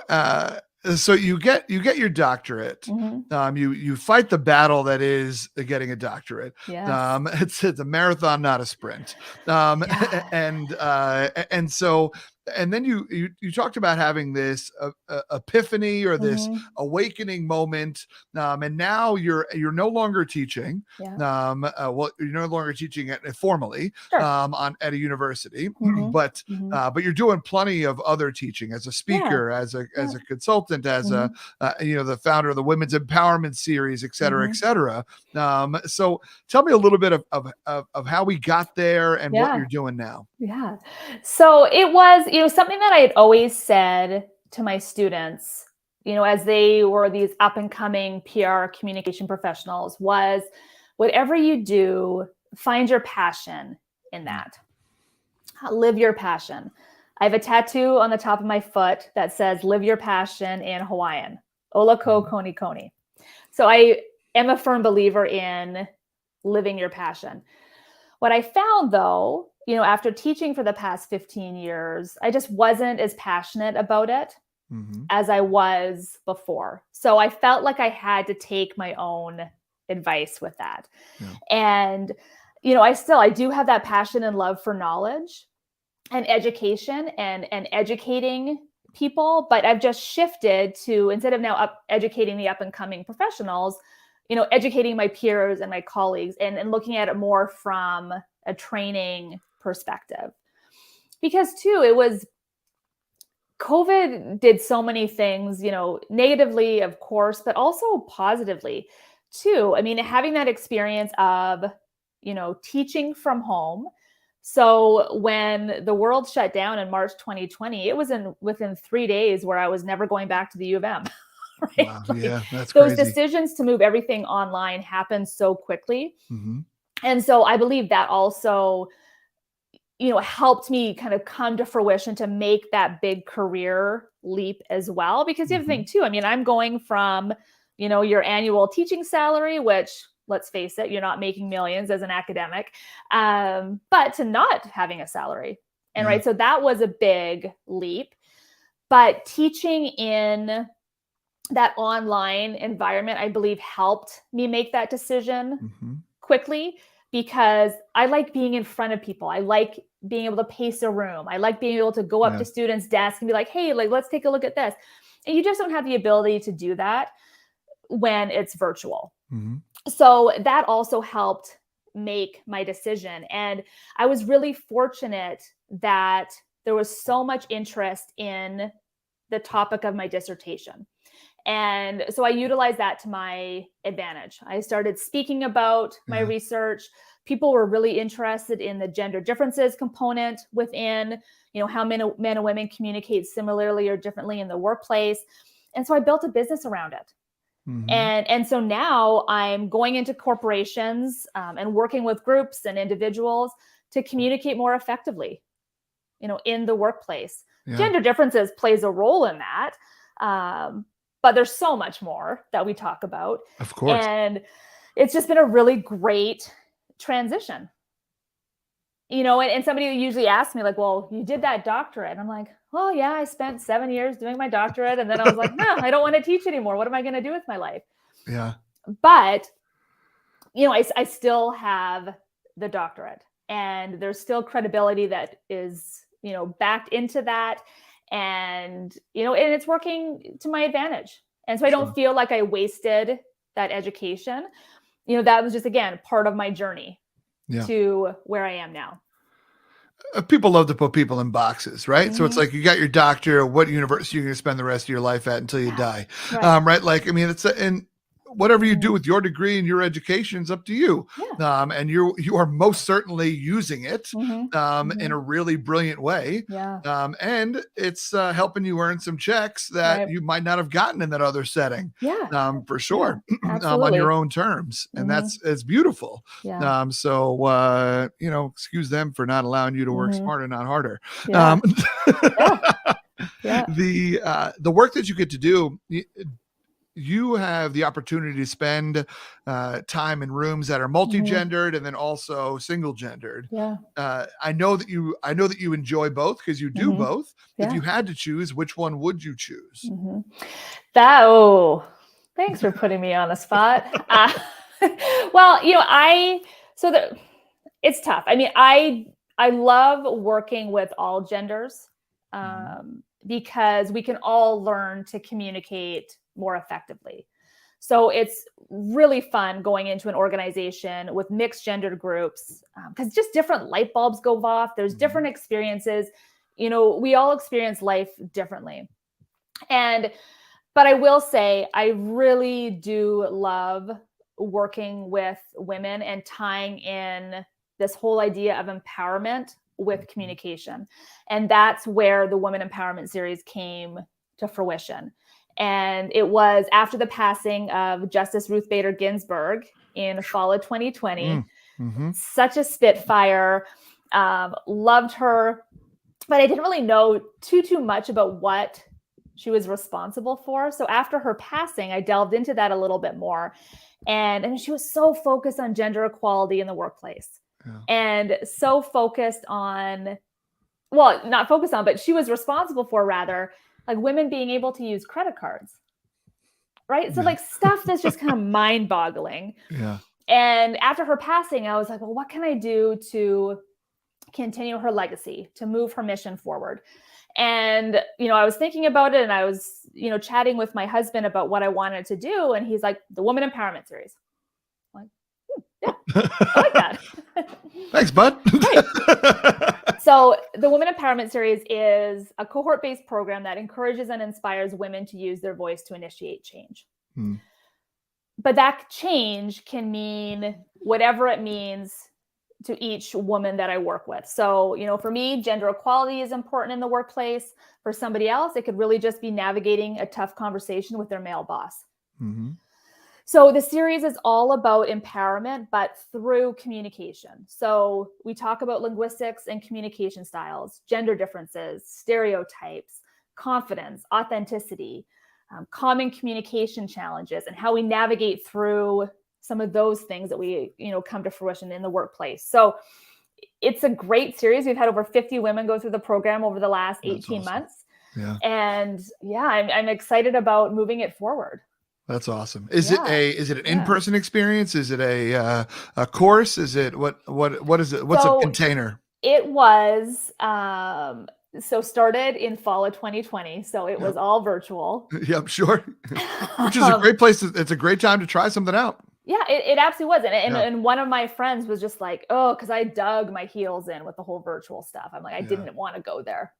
get your doctorate. Mm-hmm. You fight the battle that is getting a doctorate. Yes. It's a marathon, not a sprint. Yeah. And so then you talked about having this epiphany or this Mm-hmm. awakening moment, and now you're no longer teaching. Yeah. Well, you're no longer teaching formally. Sure. At a university, Mm-hmm. but Mm-hmm. but you're doing plenty of other teaching as a speaker, as a consultant, as Mm-hmm. the founder of the Women's Empowerment Series, et cetera, Mm-hmm. et cetera. So tell me a little bit of how we got there and what you're doing now. Yeah. So it was, something that I had always said to my students, as they were these up and coming PR communication professionals, was whatever you do, find your passion in that. Live your passion. I have a tattoo on the top of my foot that says live your passion in Hawaiian. Ola ko koni koni. So I am a firm believer in living your passion. What I found though, after teaching for the past 15 years, I just wasn't as passionate about it as I was before. So I felt like I had to take my own advice with that. Yeah. And, I do have that passion and love for knowledge and education and educating people, but I've just shifted to, instead of now educating the up and coming professionals, educating my peers and my colleagues and looking at it more from a training perspective. Because too, COVID did so many things, negatively, of course, but also positively too. I mean, having that experience of, teaching from home. So when the world shut down in March 2020, it was within 3 days where I was never going back to the U of M. Right? Wow. Yeah, that's those crazy. Decisions to move everything online happened so quickly. Mm-hmm. And so I believe that also, helped me kind of come to fruition to make that big career leap as well. Because you have to think too, I mean, I'm going from, your annual teaching salary, which, let's face it, you're not making millions as an academic, but to not having a salary. And right, so that was a big leap. But teaching in that online environment, I believe, helped me make that decision quickly, because I like being in front of people. I like being able to pace a room. I like being able to go up to students' desks and be like, hey, let's take a look at this. And you just don't have the ability to do that when it's virtual. So that also helped make my decision. And I was really fortunate that there was so much interest in the topic of my dissertation. And so I utilized that to my advantage. I started speaking about my research. People were really interested in the gender differences component within, how men and women communicate similarly or differently in the workplace. And so I built a business around it. And so now I'm going into corporations and working with groups and individuals to communicate more effectively, in the workplace. Gender differences plays a role in that. But there's so much more that we talk about. Of course. And it's just been a really great transition. And somebody usually asks me like, well, you did that doctorate. And I'm like, well, yeah, I spent 7 years doing my doctorate. And then I was like, no, I don't want to teach anymore. What am I going to do with my life? Yeah. But, I still have the doctorate, and there's still credibility that is, backed into that. And, and it's working to my advantage. And so I don't feel like I wasted that education. That was just, again, part of my journey to where I am now. people love to put people in boxes, right? So it's Mhm. like you got your doctor, what university you're going to spend the rest of your life at until you die, Right. right? Like, I mean, and whatever you do Mhm. with your degree and your education is up to you, Yeah. and you are most certainly using it Mhm. in a Mhm. really brilliant way, Yeah. and it's helping you earn some checks that Right. you might not have gotten in that other setting, Yeah. for Yeah. sure, on your Absolutely. own terms, and Mhm. it's beautiful. Yeah. So excuse them for not allowing you to work Mhm. smarter, not harder. Yeah. Um, Yeah. Yeah. the work that you get to do, you have the opportunity to spend time in rooms that are Mhm. multi-gendered and then also single-gendered. Yeah. I know that you enjoy both because you do Mhm. both. If you Yeah. had to choose, which one would you choose? Mhm. Oh, thanks for putting me on the spot. Well, I so the it's tough. I mean, I love working with all genders Mhm. because we can all learn to communicate more effectively. So it's really fun going into an organization with mixed gendered groups because just different light bulbs go off. There's different Mhm. experiences. We all experience life differently. And but I will say, I really do love working with women and tying in this whole idea of empowerment with Mhm. communication. And that's where the Women Empowerment Series came to fruition. And it was after the passing of Justice Ruth Bader Ginsburg in fall of 2020. Mm. Mhm. Such a spitfire. Loved her, but I didn't really know too much about what she was responsible for. So after her passing, I delved into that a little bit more. And she was so focused on gender equality in the workplace Yeah. and so focused on, well, not focused on, but she was responsible for rather, like women being able to use credit cards. Right. So, Yeah. like, stuff that's just kind of mind boggling. Yeah. And after her passing, I was like, well, what can I do to continue her legacy, to move her mission forward? And, I was thinking about it and I was, chatting with my husband about what I wanted to do. And he's like, the Woman Empowerment Series. I'm like, yeah, I like that. Thanks, bud. Right. So the Women Empowerment Series is a cohort-based program that encourages and inspires women to use their voice to initiate change. Hmm. But that change can mean whatever it means to each woman that I work with. So, for me, gender equality is important in the workplace. For somebody else, it could really just be navigating a tough conversation with their male boss. Mhm. So the series is all about empowerment, but through communication. So we talk about linguistics and communication styles, gender differences, stereotypes, confidence, authenticity, common communication challenges, and how we navigate through some of those things that we, come to fruition in the workplace. So it's a great series. We've had over 50 women go through the program over the last That's 18 awesome. months. Yeah. And yeah, I'm excited about moving it forward. That's awesome. Is it Yeah. an Yeah. in-person experience? Is it a course? Is it what is it? What's a So container? it was started in fall of 2020. So it Yep. was all virtual. Yep, sure. Which is a um, great place it's a great time to try something out. yeah, it absolutely was. Yeah. And one of my friends was just like, oh, because I dug my heels in with the whole virtual stuff. I'm like, I Yeah. didn't want to go there.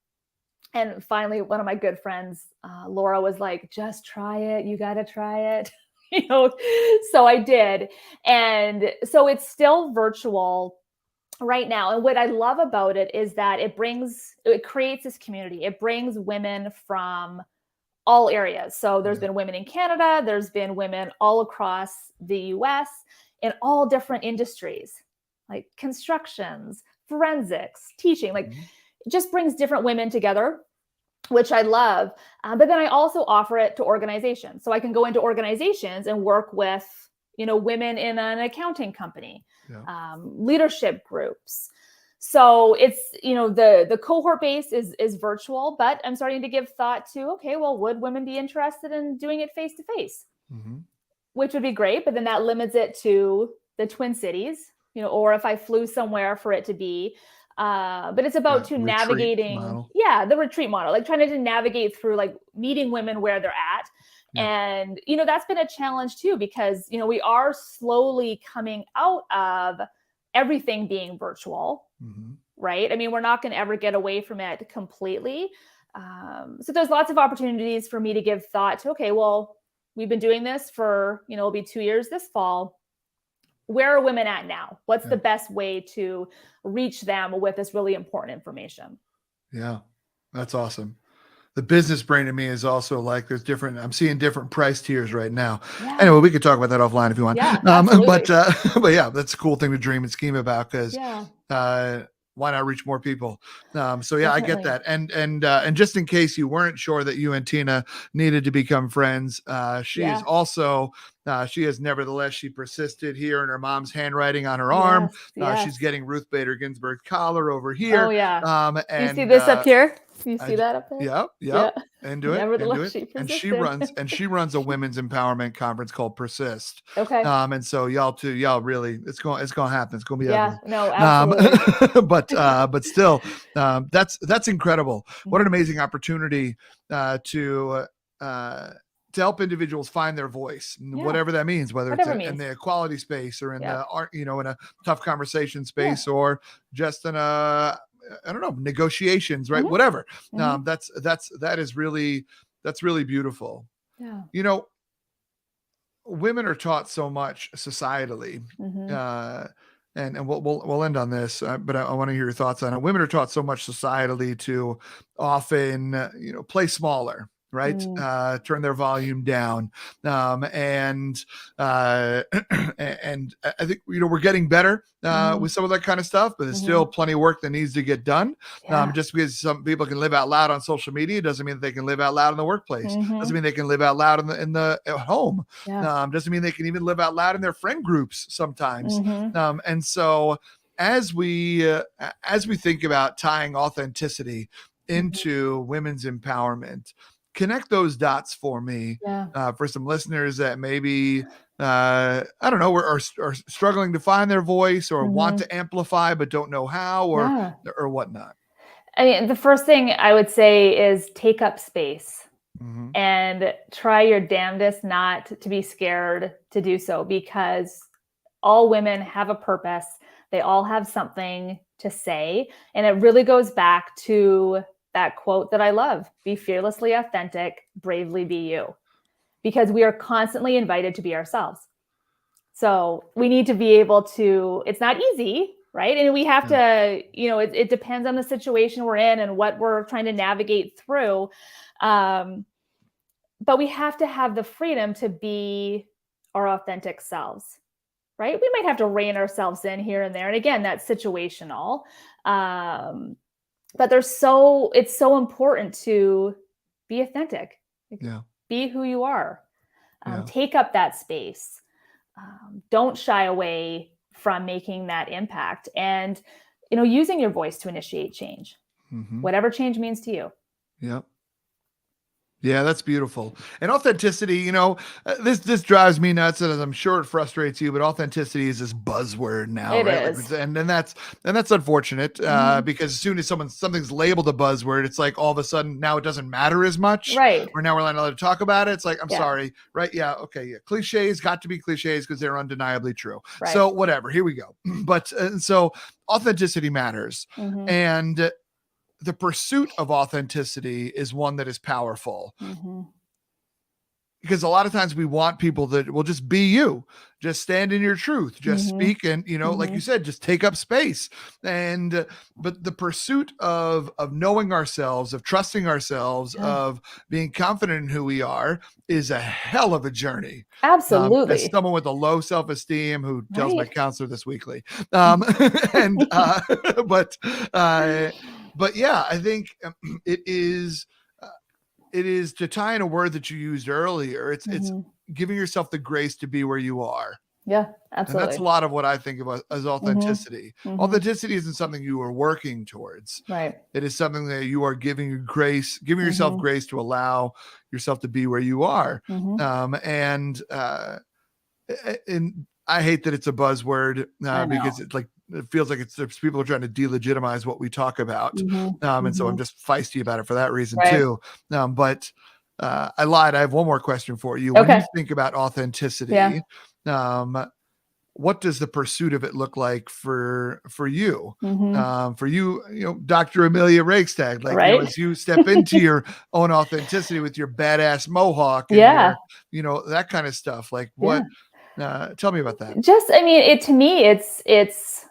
And finally, one of my good friends, Laura, was like, just try it. You got to try it. So I did. And so it's still virtual right now. And what I love about it is that it creates this community. It brings women from all areas. So there's Yeah. been women in Canada, there's been women all across the US in all different industries, like constructions, forensics, teaching, like Mhm. it just brings different women together, which I love. But then I also offer it to organizations. So I can go into organizations and work with, women in an accounting company, Yeah. leadership groups. So it's, the cohort base is virtual, but I'm starting to give thought to, okay, well, would women be interested in doing it face to face? Mhm. Which would be great, but then that limits it to the Twin Cities, or if I flew somewhere for it to be. But it's Yeah, about to retreat navigating, model. yeah, the retreat model, like trying to navigate through like meeting women where they're at. Yeah. And, that's been a challenge too, because, we are slowly coming out of everything being virtual. Mhm. right? I mean, we're not going to ever get away from it completely. So there's lots of opportunities for me to give thought to, okay, well, we've been doing this for, it'll be 2 years this fall. Where are women at now? What's the best way to reach them with this really important information? Yeah, that's awesome. The business brain in me is also like, I'm seeing different price tiers right now. Yeah. Anyway, we could talk about that offline if you want. Yeah, absolutely. But yeah, that's a cool thing to dream and scheme about, because why not reach more people? So yeah, definitely. I get that. And just in case you weren't sure that you and Tina needed to become friends, she is also, she persisted here in her mom's handwriting on her arm. She's getting Ruth Bader Ginsburg's collar over here. Oh yeah. And you see this up here? You see that up there? Yeah. Into it. Nevertheless, and she runs a women's empowerment conference called Persist. Okay. And so y'all really, it's going to happen. It's going to be ugly. No, absolutely. But still, that's incredible. What an amazing opportunity to help individuals find their voice, whatever that means, whether it's in the equality space or in the art, in a tough conversation space, or just in I don't know, negotiations, right? Whatever. That's really beautiful. Yeah. Women are taught so much societally, and we'll end on this, but I want to hear your thoughts on it. Women are taught so much societally to often, play smaller, right? Turn their volume down. And I think, we're getting better with some of that kind of stuff, but there's still plenty of work that needs to get done. Just because some people can live out loud on social media doesn't mean that they can live out loud in the workplace. Doesn't mean they can live out loud at home. Doesn't mean they can even live out loud in their friend groups sometimes. And so as we think about tying authenticity into women's empowerment, connect those dots for me, for some listeners that maybe, I don't know, are struggling to find their voice, or want to amplify, but don't know how, or whatnot. I mean, the first thing I would say is take up space and try your damnedest not to be scared to do so, because all women have a purpose. They all have something to say. And it really goes back to that quote that I love: be fearlessly authentic, bravely be you, because we are constantly invited to be ourselves. So we need to be able to, it's not easy, right? And we have to, it depends on the situation we're in and what we're trying to navigate through. But we have to have the freedom to be our authentic selves, right? We might have to rein ourselves in here and there. And again, that's situational. But it's so important to be authentic. Be who you are. Take up that space. Don't shy away from making that impact, and using your voice to initiate change, whatever change means to you. Yeah, that's beautiful. And authenticity, this drives me nuts, and I'm sure it frustrates you, but authenticity is this buzzword now, it right? Is. And that's unfortunate, because as soon as something's labeled a buzzword, it's like all of a sudden now it doesn't matter as much, right? Or now we're not allowed to talk about it. It's like, I'm sorry, right? Yeah, okay, yeah. Cliches got to be cliches because they're undeniably true. Right. So whatever, here we go. But so authenticity matters, and the pursuit of authenticity is one that is powerful, because a lot of times we want people that will just be you, just stand in your truth, just speak, and like you said, just take up space. And but the pursuit of knowing ourselves, of trusting ourselves, of being confident in who we are, is a hell of a journey. Absolutely. As someone with a low self-esteem who tells my counselor this weekly, but yeah, I think it is to tie in a word that you used earlier. It's giving yourself the grace to be where you are. Yeah, absolutely. And that's a lot of what I think of as authenticity. Authenticity isn't something you are working towards. Right. It is something that you are giving yourself grace to allow yourself to be where you are. And I hate that it's a buzzword, because it's like, it feels like people are trying to delegitimize what we talk about. And so I'm just feisty about it for that reason too. But I lied. I have one more question for you. When you think about authenticity, what does the pursuit of it look like for you? Mhm. For you, Dr. Amelia Reigstad, like, Right? as you step into your own authenticity with your badass mohawk and Yeah. your, that kind of stuff. Like Yeah. what, tell me about that. Just, I mean, to me, it's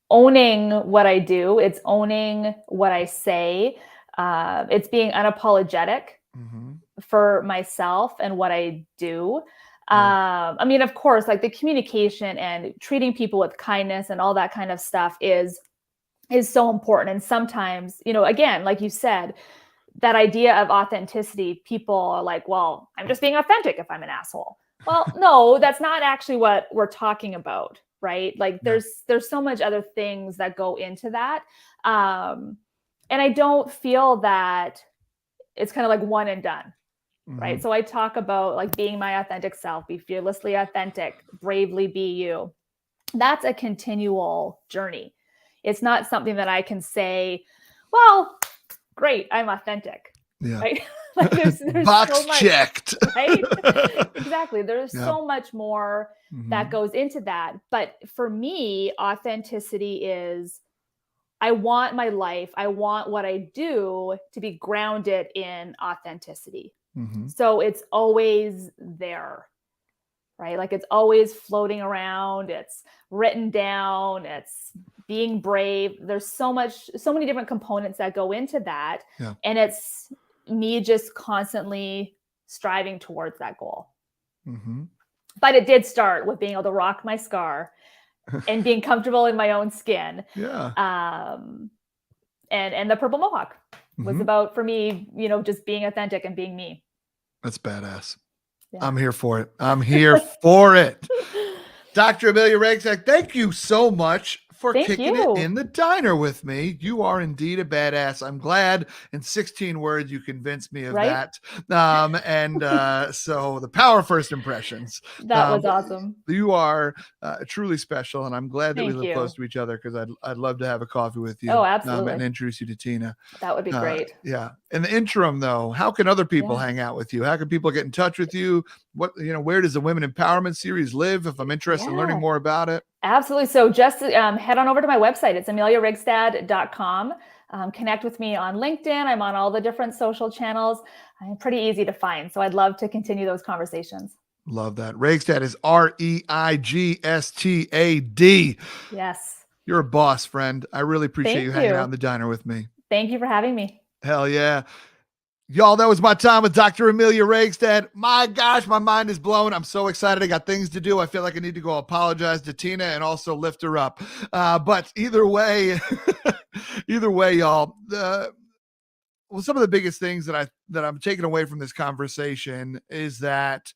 owning what I do. It's owning what I say. It's being unapologetic Mm-hmm. for myself and what I do. Yeah. I mean, of course, like the communication and treating people with kindness and all that kind of stuff is so important. And sometimes, again, like you said, that idea of authenticity, people are like, well, I'm just being authentic if I'm an asshole. Well, no, that's not actually what we're talking about, right? Like Yeah. there's so much other things that go into that. And I don't feel that it's kind of like one and done, right? Mm-hmm. So I talk about like being my authentic self, be fearlessly authentic, bravely be you. That's a continual journey. It's not something that I can say, well, great, I'm authentic, Yeah. right? Like there's Box so much, checked. right? Exactly. There's Yeah. so much more that Mm-hmm. goes into that. But for me, authenticity is I want my life, I want what I do to be grounded in authenticity. Mm-hmm. So it's always there, right? Like it's always floating around, it's written down, it's being brave. There's so many different components that go into that. Yeah. And it's me just constantly striving towards that goal. Mm-hmm. But it did start with being able to rock my scar and being comfortable in my own skin. Yeah. And the purple mohawk was Mm-hmm. about, for me, just being authentic and being me. That's badass. Yeah. I'm here for it. I'm here for it. Dr. Amelia Reigstad, thank you so much for Thank kicking it you. in the diner with me. You are indeed a badass. I'm glad in 16 words you convinced me of Right? that. So the power of first impressions. That was awesome. You are truly special, and I'm glad that we Thank live close you. to each other because I'd love to have a coffee with you. Oh, And absolutely. introduce you to Tina. That would be great. Yeah. In the interim, though, how can other people Yeah. hang out with you? How can people get in touch with you? Where does the Women Empowerment Series live? If I'm interested in learning Yeah. more about it. Absolutely. So just head on over to my website. It's ameliareigstad.com. Connect with me on LinkedIn. I'm on all the different social channels. I'm pretty easy to find. So I'd love to continue those conversations. Love that. Reigstad is Reigstad. Yes. You're a boss, friend. I really appreciate you Thank hanging out you. in the diner with me. Thank you for having me. Hell yeah. Y'all, that was my time with Dr. Amelia Reigstad. My gosh, my mind is blown. I'm so excited. I got things to do. I feel like I need to go apologize to Tina and also lift her up. But either way, y'all, some of the biggest things that I'm taking away from this conversation is that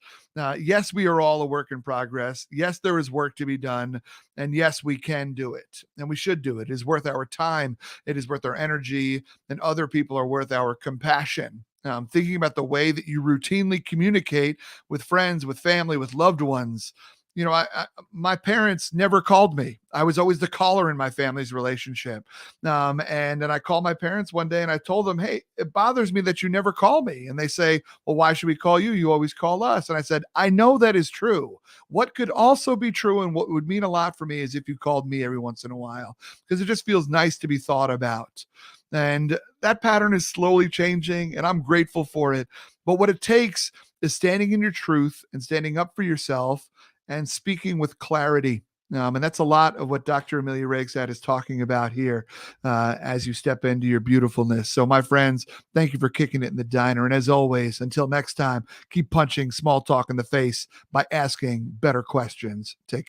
yes, we are all a work in progress. Yes, there is work to be done, and yes, we can do it, and we should do it. It is worth our time. It is worth our energy, and other people are worth our compassion. Thinking about the way that you routinely communicate with friends, with family, with loved ones. My parents never called me. I was always the caller in my family's relationship. And then I called my parents one day and I told them, hey, it bothers me that you never call me. And they say, well, why should we call you? You always call us. And I said, I know that is true. What could also be true and what would mean a lot for me is if you called me every once in a while, because it just feels nice to be thought about. And that pattern is slowly changing and I'm grateful for it. But what it takes is standing in your truth and standing up for yourself and speaking with clarity. And that's a lot of what Dr. Amelia Reigstad is talking about here as you step into your beautifulness. So, my friends, thank you for kicking it in the diner. And as always, until next time, keep punching small talk in the face by asking better questions. Take care.